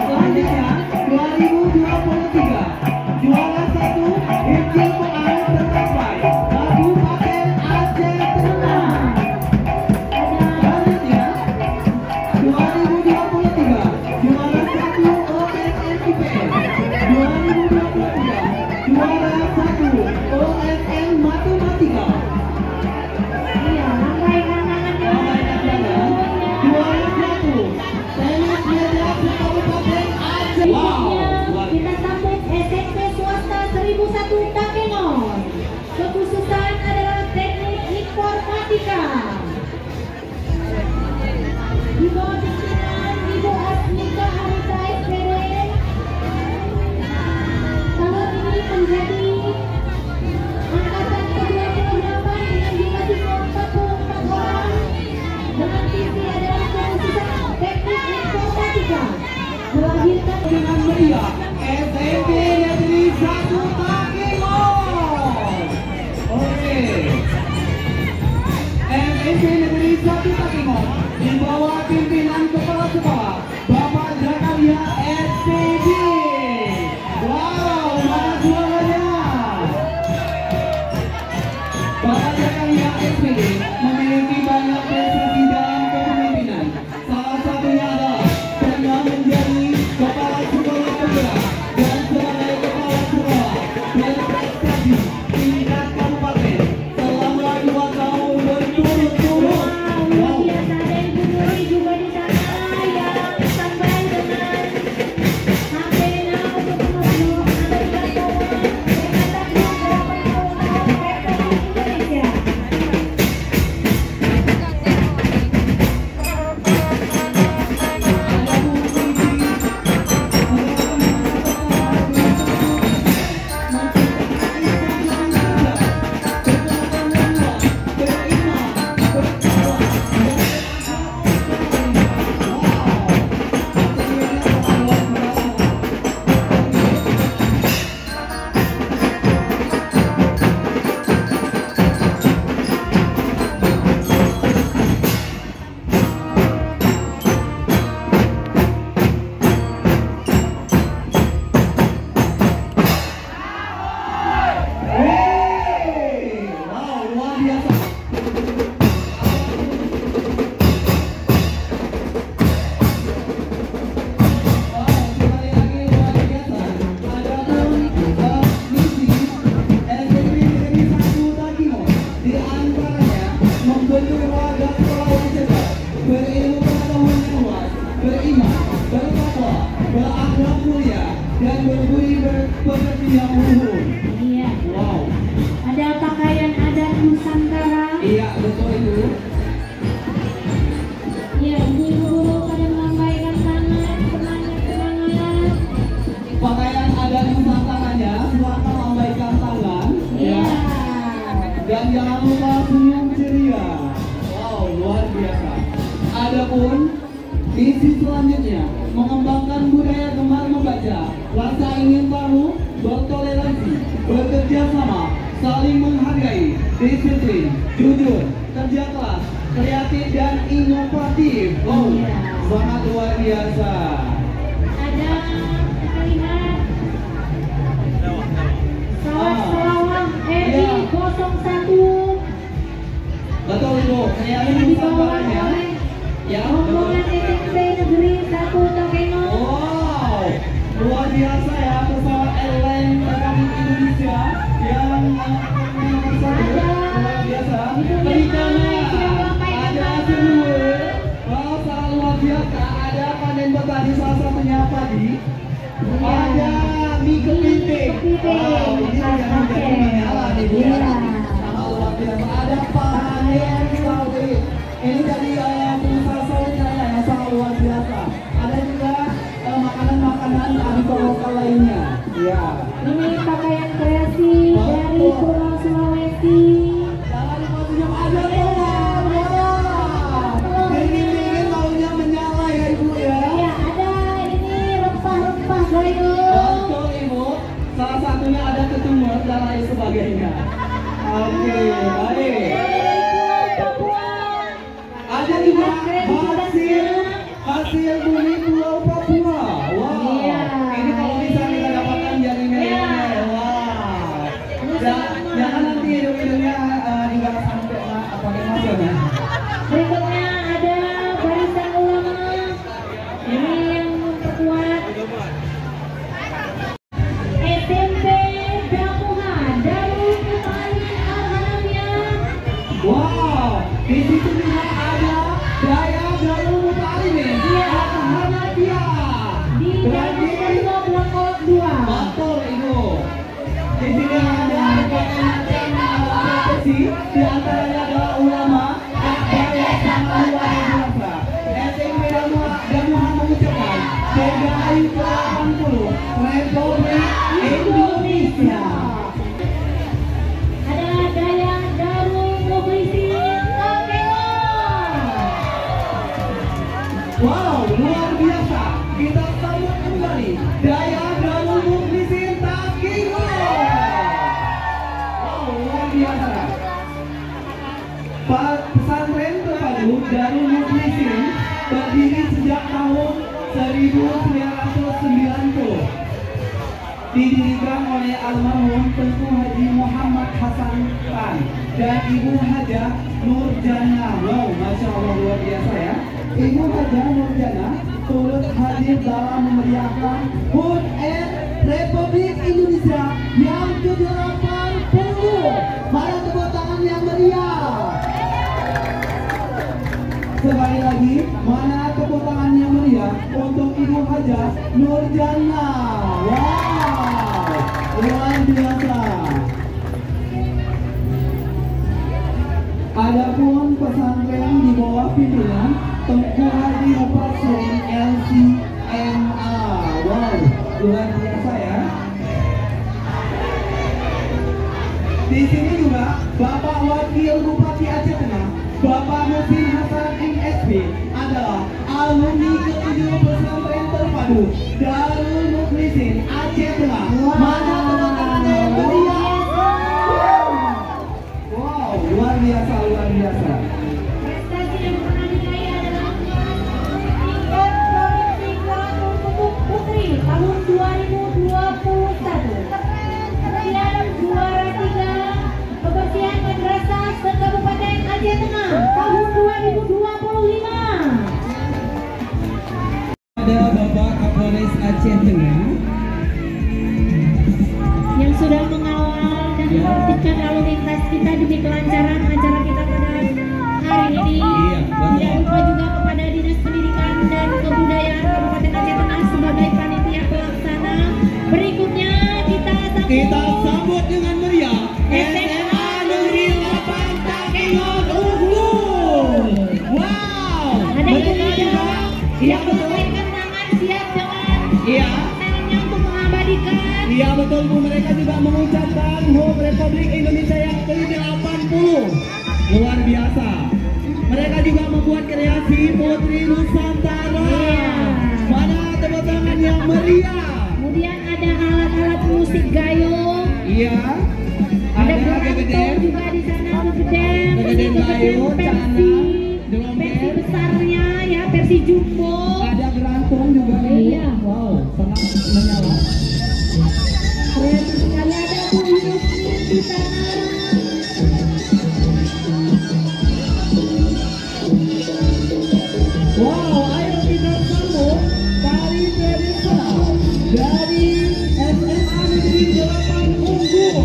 Selanjutnya 2023 juara 1 Himji Quran tercapai Kabupaten Aceh Tengah. Selanjutnya 2023 juara 1 OSN IPS, 2023 juara 1 OSN Matematika. Juara 1 tenis meja Kabupaten Aceh. Kita sambut SMP swasta 1001 Takengon. Kekhususan adalah teknik informatika. Di bawah pimpinan Ibu Asmika Arita SPD. Tahun ini menjadi angkatan ke-28 dengan jumlah siswa 44 orang. Dengan visi adalah kekhususan teknik informatika. Melahirkan Dengan meriah SMP Negeri 1 Takengon. Oke. SMP Negeri 1 Takengon di bawah pimpinan Kepala Sekolah Bapak Zakaria SPD. Wow, mana suaranya? Bapak Zakaria SPD memiliki banyak prestasi dalam kepemimpinan. Salah satunya adalah pernah menjadi Kepala Sekolah Penggerak dan sebagai Kepala Sekolah berprestasi tingkat kabupaten selama 2 tahun berturut-turut. Luar biasa, ada Ibu Nuri juga di sana yang standby dengan HP-nya untuk menunjukkan Jakarta Indonesia. Wow, luar biasa. Sekali lagi luar biasa. Adapun misi SMP Negeri 1 Takengon di antaranya membentuk warga sekolah yang cerdas, berilmu pengetahuan yang luas, beriman, bertakwa, berakhlak mulia, dan berbudi pekerti yang luhur. Iya. Wow. Ada pakaian adat Nusantara. Iya, betul itu. Iya, ibu guru pada melambaikan tangan, semangat. Pakaian adat Nusantaranya, silakan lambaikan tangan. Iya. Dan jangan lupa senyum ceria. Wow, luar biasa. Adapun misi selanjutnya mengembangkan budaya gemar membaca, rasa ingin tahu, bertoleransi, bekerja sama, saling menghargai, disiplin, jujur, kerja keras, kreatif dan inovatif. Wow, sangat luar biasa. Ada kita lihat Salawang RI 01 Betul itu, kreatif yang dibawa Nusantaranya. oleh Ya, rombongan SMP Negeri 1 Takengon. wow, luar biasa ya pesawat airline Republik Indonesia yang nomor 1 Perikanan ada semua. Wow, sangat luar biasa. Ada panen petani, salah satunya padi. Ada mie kepiting. Wow, ini yang menjadi menyala nih Bu ya. Sangat luar biasa. Ada panen sawit. Ini dari pengusaha sawit saya yang sangat luar biasa. Ada juga makanan-makanan agro lokal lainnya. Ya. Ini pakaian kreasi dari Pulau Sulawesi. Jangan lupa senyum aja teman. Wah, dingin-dingin maunya menyala ya Ibu ya. Ya, ada ini rempah-rempah gayung. Betul Ibu. Salah satunya ada ketumbar dan lain sebagainya. Oke, baik. Ada juga hasil bumi Pulau Papua. Wow. Ini kalau bisa kita dapatkan jaringannya. Wow. Jangan nanti hidung-hidungnya hingga sampai apa maksudnya. Berikutnya ada barisan ulama. Ini yang memperkuat SMP Damuha Darul Muta'alim Al-Hanafiyah. Wow, di situ juga ada Daya Darul Muta'alim Al-Hanafiyah. Di Berarti Jalan Kolak 2. betul Ibu. Di sini ada berbagai macam profesi, di antaranya adalah ulama, daya sama luar biasa. SMP Damuha mengucapkan Dirgahayu ke-80 Republik Indonesia. Ada Daya Darul Mukhlisin Takengon. Wow, luar biasa. Kita sambut kembali Daya Darul Mukhlisin Takengon. Wow, luar biasa. Pesantren terpadu Darul Mukhlisin berdiri sejak tahun 1990. Didirikan oleh almarhum Tengku Haji Muhammad Hasan Khan dan Ibu Hajah Nurjana. Wow, Masya Allah luar biasa ya. Ibu Hajah Nurjana turut hadir dalam memeriahkan HUT Republik Indonesia yang ke-80. Mana tepuk tangan yang meriah. Sekali lagi, mana tepuk tangan yang meriah untuk Ibu Hajah Nurjana. Wow, luar biasa. Adapun pesantren di bawah pimpinan Tengku Haji Mufassir LCMA. Wow, luar biasa ya. Di sini juga Bapak Wakil Bupati Aceh Tengah, Bapak Muhsin Hasan MSP adalah alumni ke-7 pesantren terpadu Darul Mukhlisin Aceh Tengah. Mana teman-teman yang meriah? Wow, luar biasa, luar biasa. Prestasi yang pernah diraih adalah tingkat provinsi Kuala Lumpur Putri tahun 2021. Kemudian juara 3 kebersihan madrasah se-Kabupaten Aceh Tengah tahun 2025. Ada Bapak Kapolres Aceh Tengah Yang sudah mengawal dan menertibkan lalu lintas kita demi kelancaran acara kita pada hari ini. Tidak lupa juga kepada Dinas Pendidikan dan Kebudayaan Kabupaten Aceh Tengah sebagai panitia pelaksana. Berikutnya kita sambut dengan meriah SMA Negeri 8 Takengon Unggul. Wow, ada mereka ini juga yang mengangkat tangan siap dengan iya. tangannya untuk mengabadikan. Iya betul Bu, mereka juga mengucapkan HUT Republik Indonesia yang ke-80. Luar biasa. Mereka juga membuat kreasi Putri Nusantara. Mana tepuk tangan yang meriah. Kemudian ada alat-alat musik gayung. Iya. Ada Ada gerantung gegedeng. juga di sana, gegedeng. Ini Gegedeng gayung, versi cana, versi besarnya ya, versi jumbo. Ada gerantung juga Bu. Iya. Wow, sangat menyala. Kreatif sekali, ada Bu Yusni di sana. Wow, ayo kita sambut tari tradisional dari SMA Negeri 8 Unggul.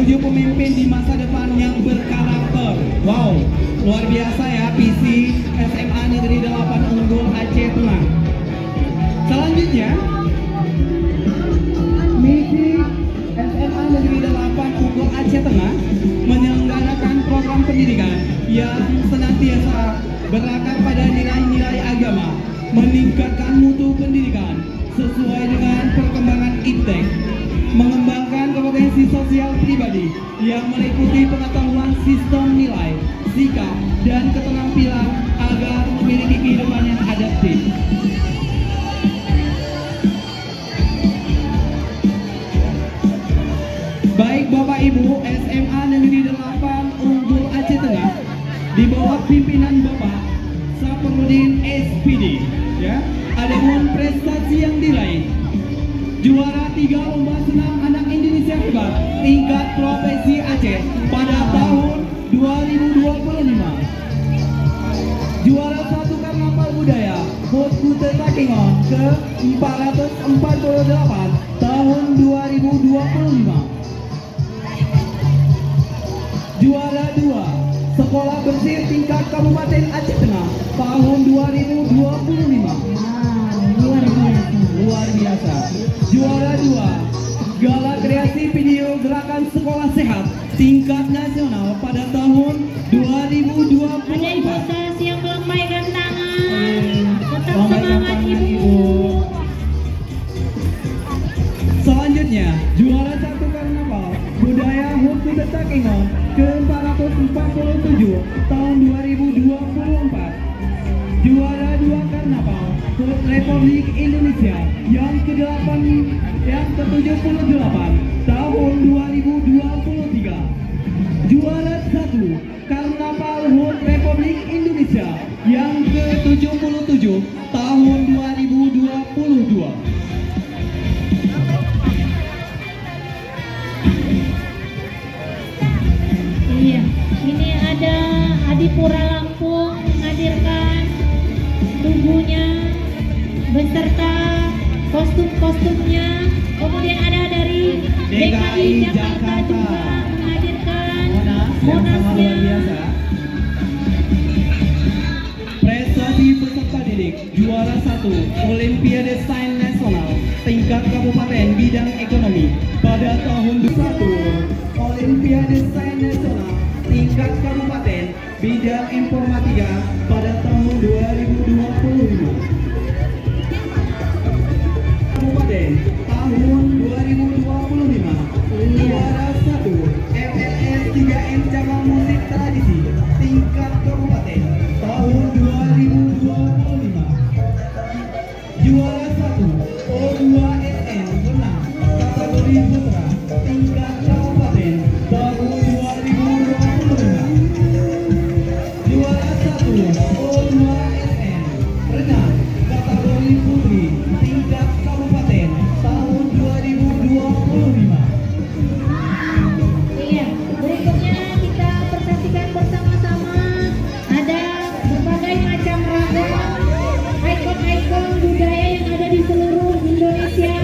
menuju pemimpin di masa depan yang berkarakter. Wow, luar biasa ya PC SMA Negeri 8 Unggul Aceh Tengah. Selanjutnya, misi SMA Negeri 8 Unggul Aceh Tengah menyelenggarakan program pendidikan yang senantiasa berakar pada nilai-nilai agama, meningkatkan mutu pendidikan sesuai dengan perkembangan iptek, mengembangkan kompetensi sosial pribadi yang meliputi pengetahuan sistem nilai, sikap, dan keterampilan agar memiliki kehidupan yang adaptif. Baik Bapak Ibu, SMA Negeri 8 Unggul Aceh Tengah di bawah pimpinan Bapak Saparudin SPD, ya, adapun prestasi yang diraih: juara 3 lomba senam anak Indonesia hebat tingkat provinsi Aceh pada tahun 2025, juara 1 karnaval budaya HUT Kuta Takengon ke 448 tahun 2025, juara 2 sekolah bersih tingkat Kabupaten Aceh Tengah tahun 2025. Luar biasa. Juara 2 Gala Kreasi Video Gerakan Sekolah Sehat tingkat nasional pada tahun 2024. Ada ibu sales yang melambaikan tangan. Tetap semangat ibu. Selanjutnya, juara 1 karnaval budaya HUT Kuta Takengon ke-447 tahun 2024. Juara 2 karnaval HUT Republik Indonesia yang ke-78 tahun 2023. Juara 1 karnaval HUT Republik Indonesia yang ke-77 tahun 2022. Iya, ini ada Adipura Lampung menghadirkan tubuhnya beserta kostum-kostumnya. Kemudian ada dari DKI Jakarta juga menghadirkan Monasnya. Prestasi peserta didik: juara 1 Olimpiade Sains Nasional tingkat kabupaten bidang ekonomi pada tahun 2021, Olimpiade Sains Nasional tingkat kabupaten bidang informatika pada tahun 2025. Kabupaten tahun 2025. Juara 1 MLS 3M cabang musik tradisi tingkat kabupaten tahun 2025. Juara 1 O2SN menang kategori putra tingkat kabupaten tahun 2025. Juara 1 O2SN renang kategori putri tingkat kabupaten tahun 2025. Iya, berikutnya kita perhatikan bersama-sama ada berbagai macam ragam ikon-ikon budaya yang ada di seluruh Indonesia.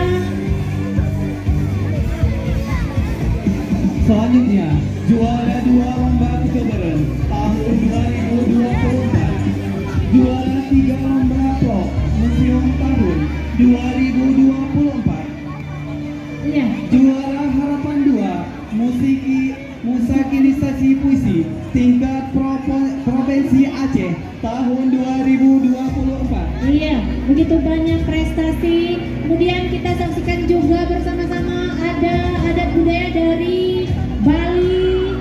Selanjutnya, juara 2 lomba kekebalan tahun 2024, juara 3 lomba vlog museum tahun 2024, Iya, juara harapan 2 musakinisasi puisi tingkat provinsi Aceh tahun 2024. iya, begitu banyak prestasi. Kemudian kita saksikan juga bersama-sama ada adat budaya dari Bali.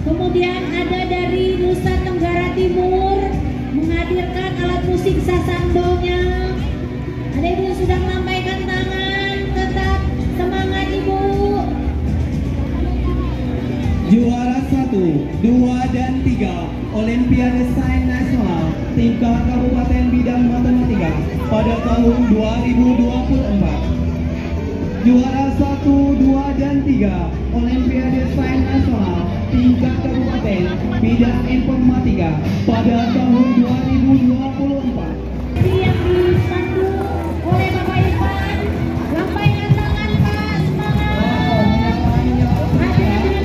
Kemudian ada dari Nusa Tenggara Timur menghadirkan alat musik sasandonya. Ada ibu yang sudah melambaikan tangan, tetap semangat ibu. Juara 1, 2, dan 3 Olimpiade Sains Nasional tingkat kabupaten bidang matematika pada tahun 2024. Juara 1, 2, dan 3 Olimpiade Sains Nasional tingkat kabupaten bidang informatika pada tahun 2024. Yang dipandu oleh Bapak Irfan, lambaikan tangan Pak, semangat. Hadirin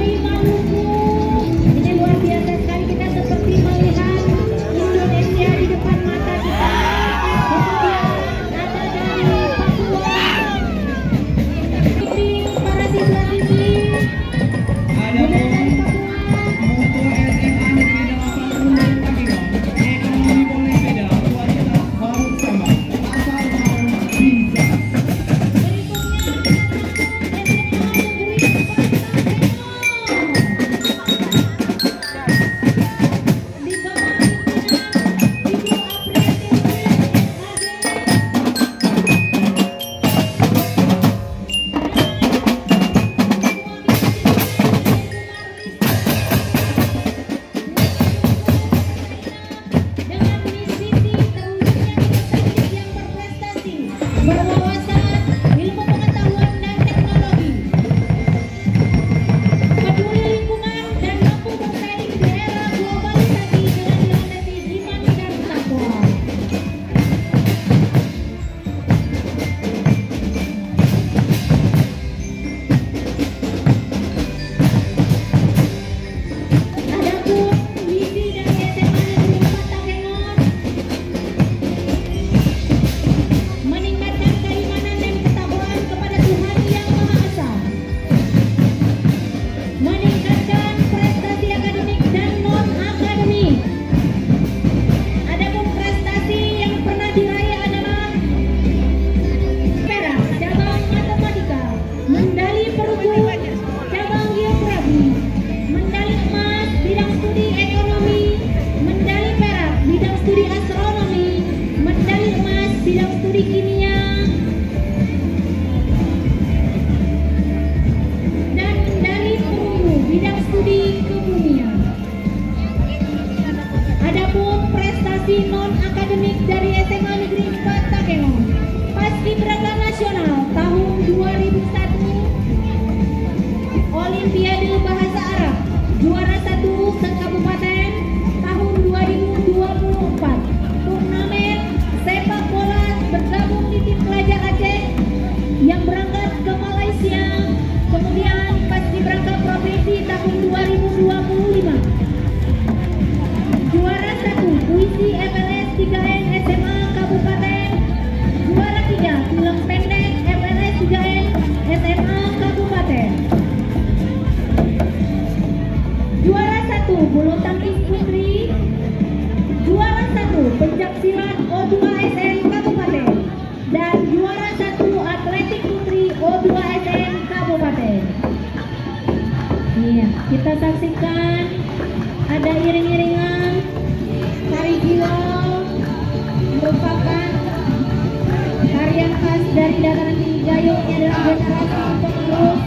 kita saksikan ada iring-iringan tari gilong, merupakan tarian khas dari dataran tinggi Gayo. Ini adalah generasi penerus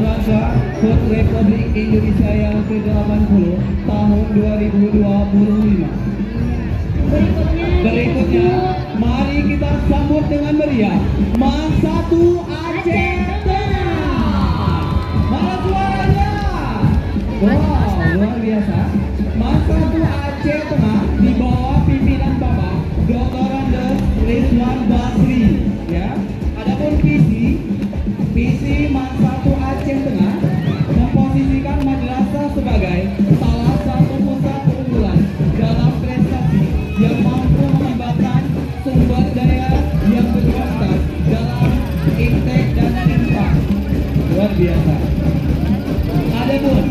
Warga HUT Republik Indonesia yang ke-80 tahun 2025. Berikutnya, mari kita sambut dengan meriah Mas 1 Aceh Tengah. Mana suaranya? Wow, luar biasa. Mas 1 Aceh Tengah di bawah pimpinan Bapak Dr. Andes Rizwan Basri. Ya, adapun visi Mas 1 Aceh Tengah memposisikan madrasah sebagai salah satu pusat keunggulan dalam prestasi yang mampu mengembangkan sumber daya yang berkualitas dalam intek dan infak. Luar biasa. Adapun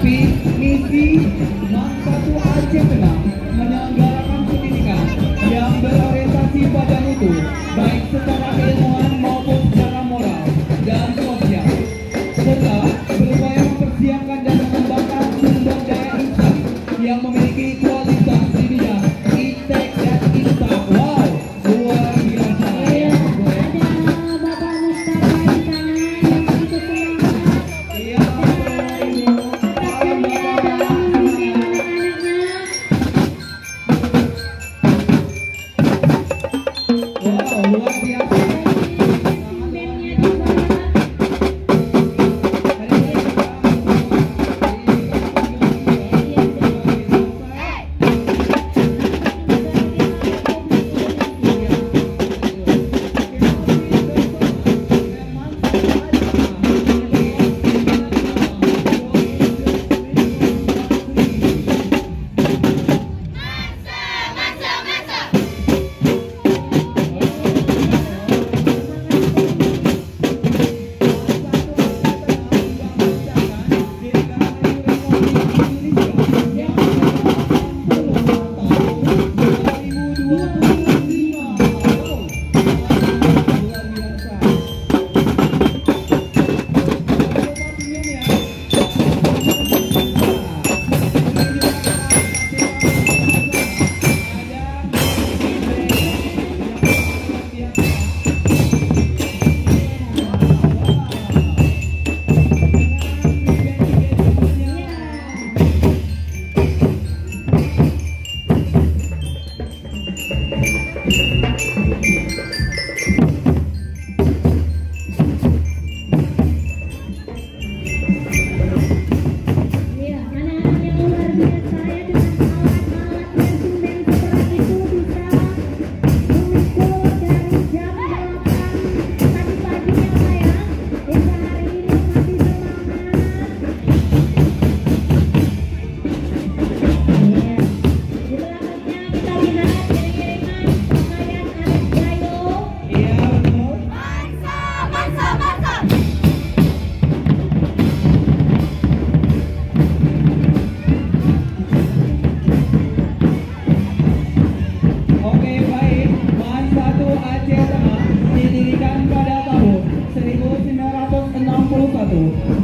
misi Mas 1 Aceh Tengah menyelenggarakan pendidikan yang berorientasi pada mutu, baik secara ilmuwan maupun secara moral dan sosial, serta berupaya mempersiapkan dan mengembangkan sumber daya insan yang memiliki kualitas di bidang intek dan infak. Wow, luar biasa. ada Bapak Mustafa di sana yang begitu semangat. Iya, Bapak Ibu. Salam Bapak. Wow, luar biasa.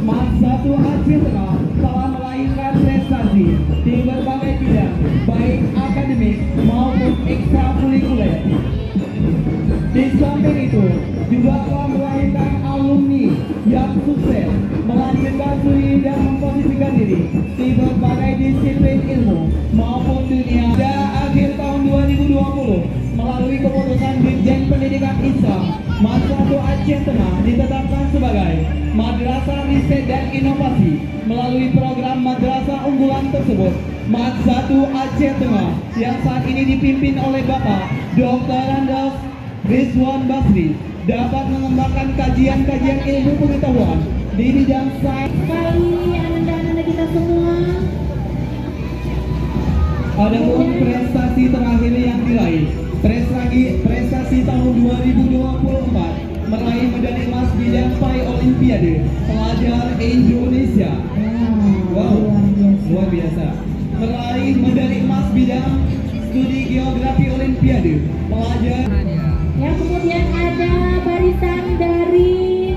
Mas 1 Aceh Tengah telah melahirkan prestasi di berbagai bidang, baik akademik maupun ekstrakurikuler. Di samping itu, juga telah melahirkan alumni yang sukses melanjutkan studi dan memposisikan diri di berbagai disiplin ilmu maupun dunia. Pada akhir tahun 2020, melalui keputusan Dirjen Pendidikan Islam, Mas 1 Aceh Tengah ditetapkan sebagai Madrasah Riset dan Inovasi. Melalui program madrasah unggulan tersebut, Mas 1 Aceh Tengah yang saat ini dipimpin oleh Bapak Dr. Andes Rizwan Basri dapat mengembangkan kajian-kajian ilmu pengetahuan di bidang sains. Kali anak-anak kita semua. Adapun prestasi terakhir yang diraih, prestasi tahun 2024 meraih medali emas bidang PAI Olimpiade Pelajar Indonesia. Wow, luar biasa. Meraih medali emas bidang studi geografi Olimpiade Pelajar. Yang kemudian ada barisan dari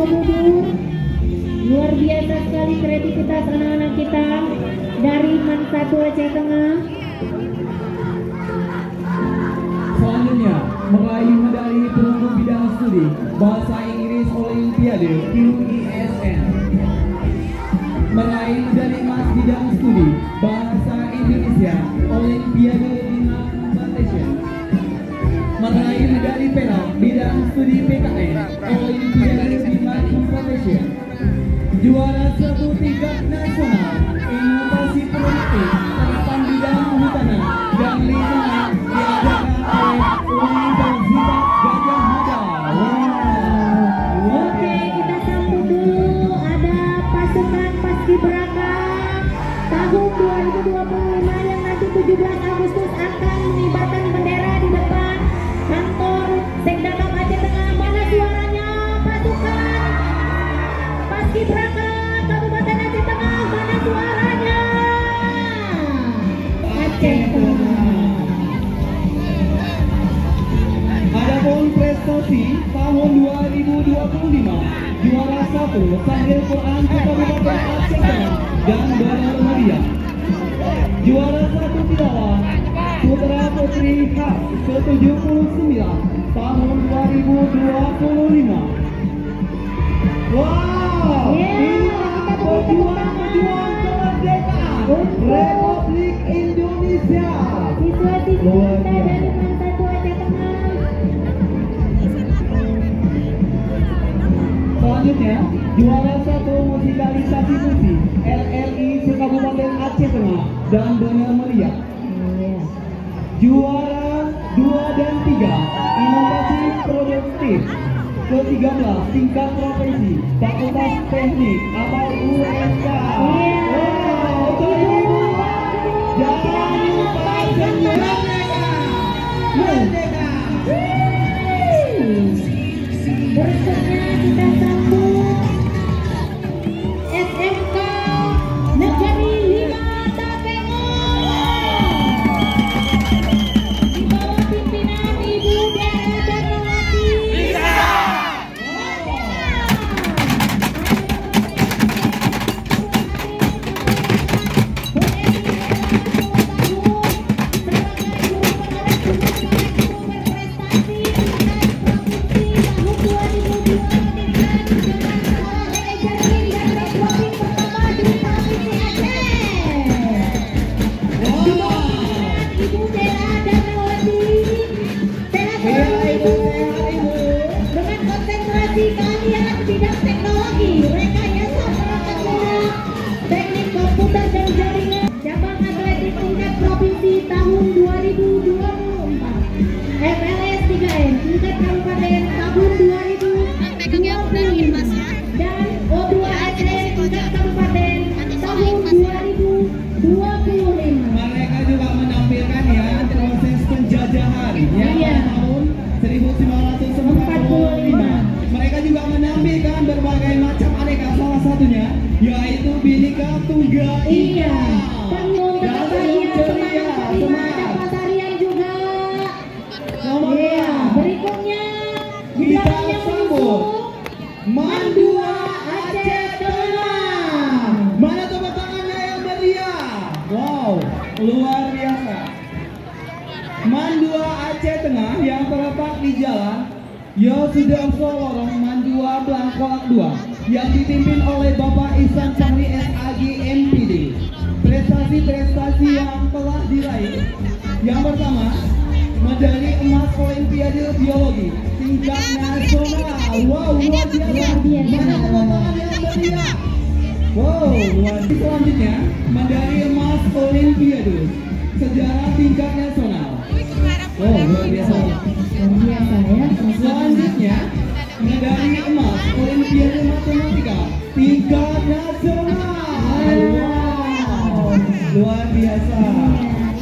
Bubur. Luar biasa sekali kreativitas anak-anak kita dari MAN 1 Aceh Tengah. Selanjutnya, meraih medali perunggu bidang studi Bahasa Inggris Olimpiade QISN. Meraih medali emas bidang studi Bahasa Indonesia Olimpiade Bintang Competition. Meraih medali perak bidang studi PKN Olimpiade Bintang Competition. Juara 1 tingkat nasional inovasi produktif tentang bidang kehutanan dan lingkungan diadakan oleh Universitas Gadjah Mada. Oke, kita sambut dulu ada pasukan Paskibraka tahun 2025 yang nanti 17 Agustus akan mengibarkan bendera di depan kantor Sekdakap Aceh Tengah. Mana suaranya pasukan Paskibraka Kabupaten Aceh Tengah? Mana suaranya? Aceh Tengah. Adapun prestasi tahun 2025, juara 1 Sahil Quran Kabupaten Aceh Tengah dan Benar Meriah. Juara 1 tilawah putra putri khas ke-79 tahun 2025. Wow, inilah pejuang-pejuang kemerdekaan Republik Indonesia. Siswa-siswa kita dari MAN 1 Aceh Tengah. Selanjutnya, juara 1 musikalisasi musik LLI se-Kabupaten Aceh Tengah dan Benar Meriah. Juara 2 dan 3 inovasi produktif ke-13 tingkat profesi Fakultas Teknik atau UMK. Jangan lupa merdeka, merdeka. Berikutnya kita sambut SMK Negeri 5 Tapengon di bawah pimpinan Ibu Dara Darmawati. Bidang teknologi, rekayasa perangkat lunak, teknik komputer dan jaringan, cabang atletik tingkat provinsi tahun 2024, FLS 3N tingkat kabupaten tahun 2025, dan O2SN tingkat kabupaten tahun 2025. Mereka juga menampilkan ya proses penjajahan ya tahun 1945. Mereka juga menampilkan berbagai macam aneka, salah satunya yaitu Bhinneka Tunggal Ika. Iya, panggung ceria, ada pasarian juga. Iya, berikutnya kita sambut MAN 2 Aceh Tengah. Mana tepuk tangannya yang meriah? Wow, luar biasa. MAN 2 Aceh Tengah yang terletak di jalan Yosudarso Lorong MAN 2 Blangkolak 2 yang dipimpin oleh Bapak Ihsan Fahri SAG MPD. Prestasi-prestasi yang telah diraih. Yang pertama, medali emas Olimpiade Biologi tingkat nasional. Wow, luar biasa. Mana teman-teman yang meriah? Wow, luar biasa. Selanjutnya, medali emas Olimpiade sejarah tingkat nasional. Wow, luar biasa. Biasa ya. Selanjutnya, medali emas Olimpiade Matematika tingkat nasional. Wow, luar biasa.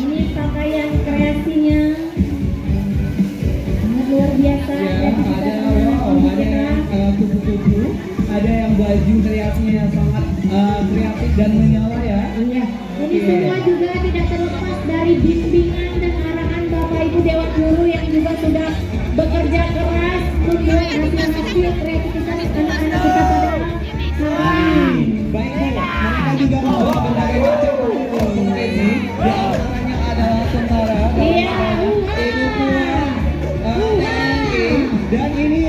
Ini pakaian kreasinya sangat luar biasa. Ya, ada yang kupu-kupu, ada yang baju kreasinya yang sangat kreatif dan menyala ya. Iya, ini semua juga tidak terlepas dari bimbingan dan arahan Bapak Ibu Dewan Guru yang juga sudah bekerja keras juga hasil kreativitas anak-anak kita pada hari ini. Baik Bu, mereka juga membawa berbagai macam profesi. Di antaranya adalah tentara, ibu puan, TNI, dan ini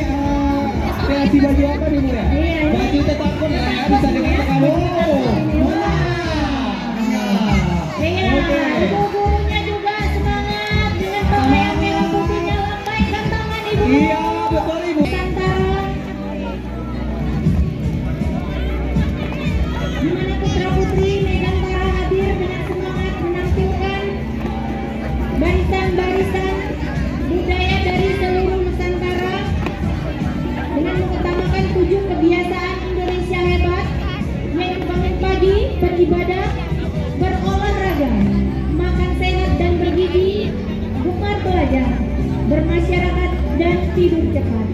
kreasi baju apa nih Bu ya? Baju tetakun ya, bisa dikatakan. Ibu-gurunya juga semangat dengan pakaian merah putihnya, lambaikan tangan ibu. Iya, betul Ibu. Nusantara, di mana putra putri Nusantara hadir dengan semangat menampilkan barisan-barisan budaya dari seluruh Nusantara dengan mengutamakan 7 kebiasaan Indonesia hebat, yaitu bangun pagi, beribadah, berolahraga, makan sehat dan bergizi, gemar belajar, bermasyarakat dan tidur cepat.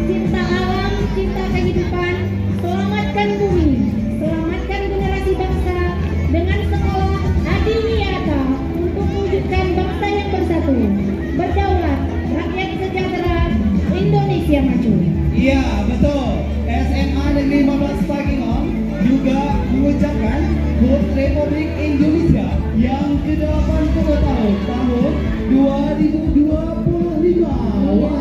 Cinta alam, cinta kehidupan, selamatkan bumi, selamatkan generasi bangsa dengan sekolah adiwiyata untuk mewujudkan bangsa yang bersatu, berdaulat, rakyat sejahtera, Indonesia maju. Iya, betul. SMA Negeri 15 Pakinong juga mengucapkan HUT Republik Indonesia yang ke-80 tahun 2025. Wow.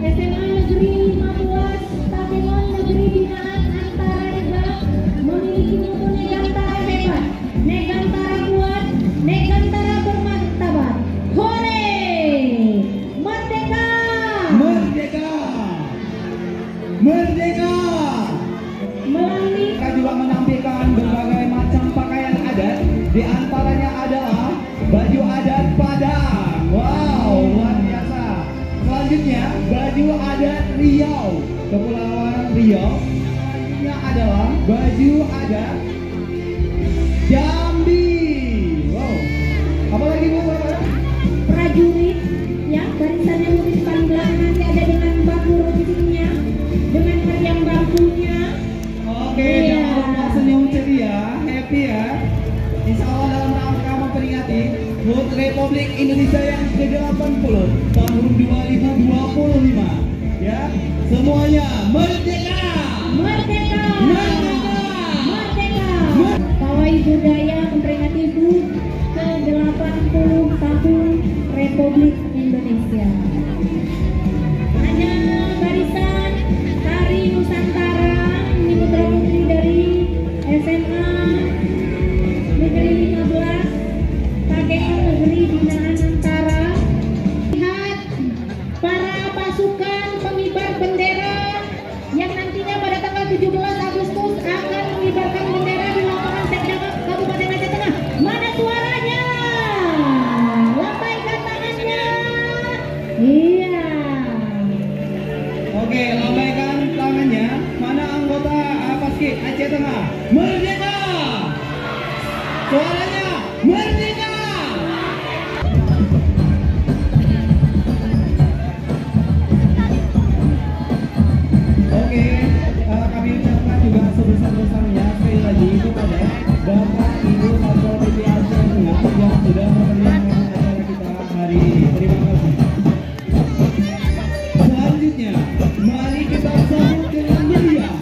SMA Negeri 15 Pakinong Negeri Binaan Antararega memiliki mutu Negantara hebat, Negantara kuat, Negantara bermartabat. Hore! Merdeka! Merdeka! Merdeka! Melalui Mereka juga menampilkan berbagai macam pakaian adat, di antaranya adalah baju adat Padang. Wow, luar biasa. Selanjutnya, baju adat Riau, Kepulauan Riau. Selanjutnya adalah baju adat Jambi. Wow. Apa lagi Bu? prajurit, ya, barisannya lurus paling belakang nanti ada dengan bambu runcingnya, dengan meriam bambunya. Oke, Iya. jangan lupa senyum ceria, happy ya. Insya Allah dalam rangka memperingati HUT Republik Indonesia yang ke-80 tahun 2025. Ya, semuanya merdeka! Merdeka! Merdeka! Merdeka! Pawai budaya memperingati HUT ke-80 tahun Republik Indonesia. Ada barisan tari Nusantara, ini putra putri dari SMA Negeri 15 Pakinong Negeri Binaan Antara. Lihat para pasukan pengibar bendera yang nantinya pada tanggal 17 Agustus akan mengibarkan bendera di lapangan Sekda Kabupaten Aceh Tengah. Mana suaranya? Lambaikan tangannya. Iya. Oke, lambaikan tangannya. Mana anggota Paski Aceh Tengah? Merdeka! Suaranya merdeka! Oke, kami ucapkan juga sebesar-besarnya sekali lagi kepada Bapak Ibu Satpol PP Aceh Tengah yang sudah memperlihatkan acara kita hari ini. Terima kasih. Selanjutnya, mari kita sambut dengan meriah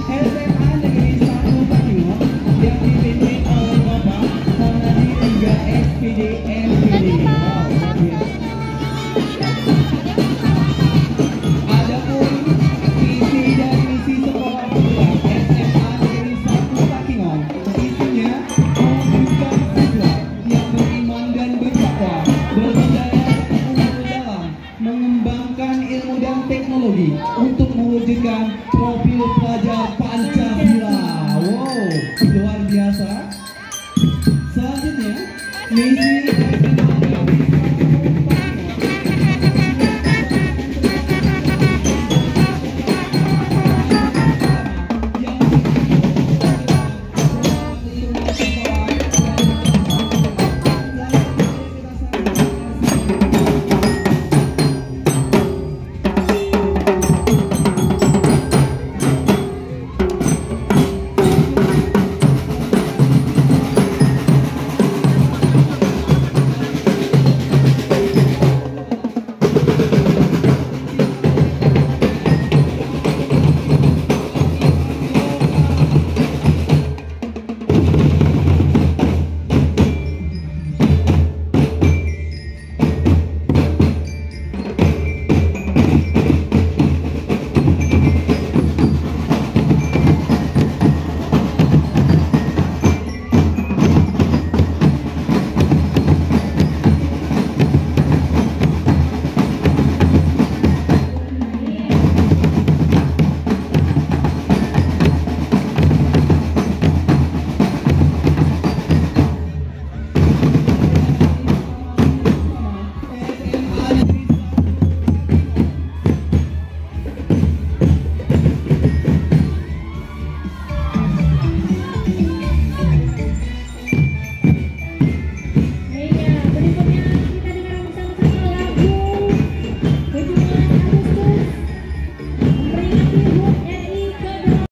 SMA Negeri 1 Pakinong yang dipimpin oleh Bapak Monadi 3 SPD MPD. Adapun visi dan misi sekolah pemula SMA Negeri 1 Pakinong isinya mewujudkan siswa yang beriman dan bertakwa, berbudaya dan unggul dalam mengembangkan ilmu dan teknologi untuk mewujudkan profil pelajar Pancasila. Wow, luar biasa. Selanjutnya, misi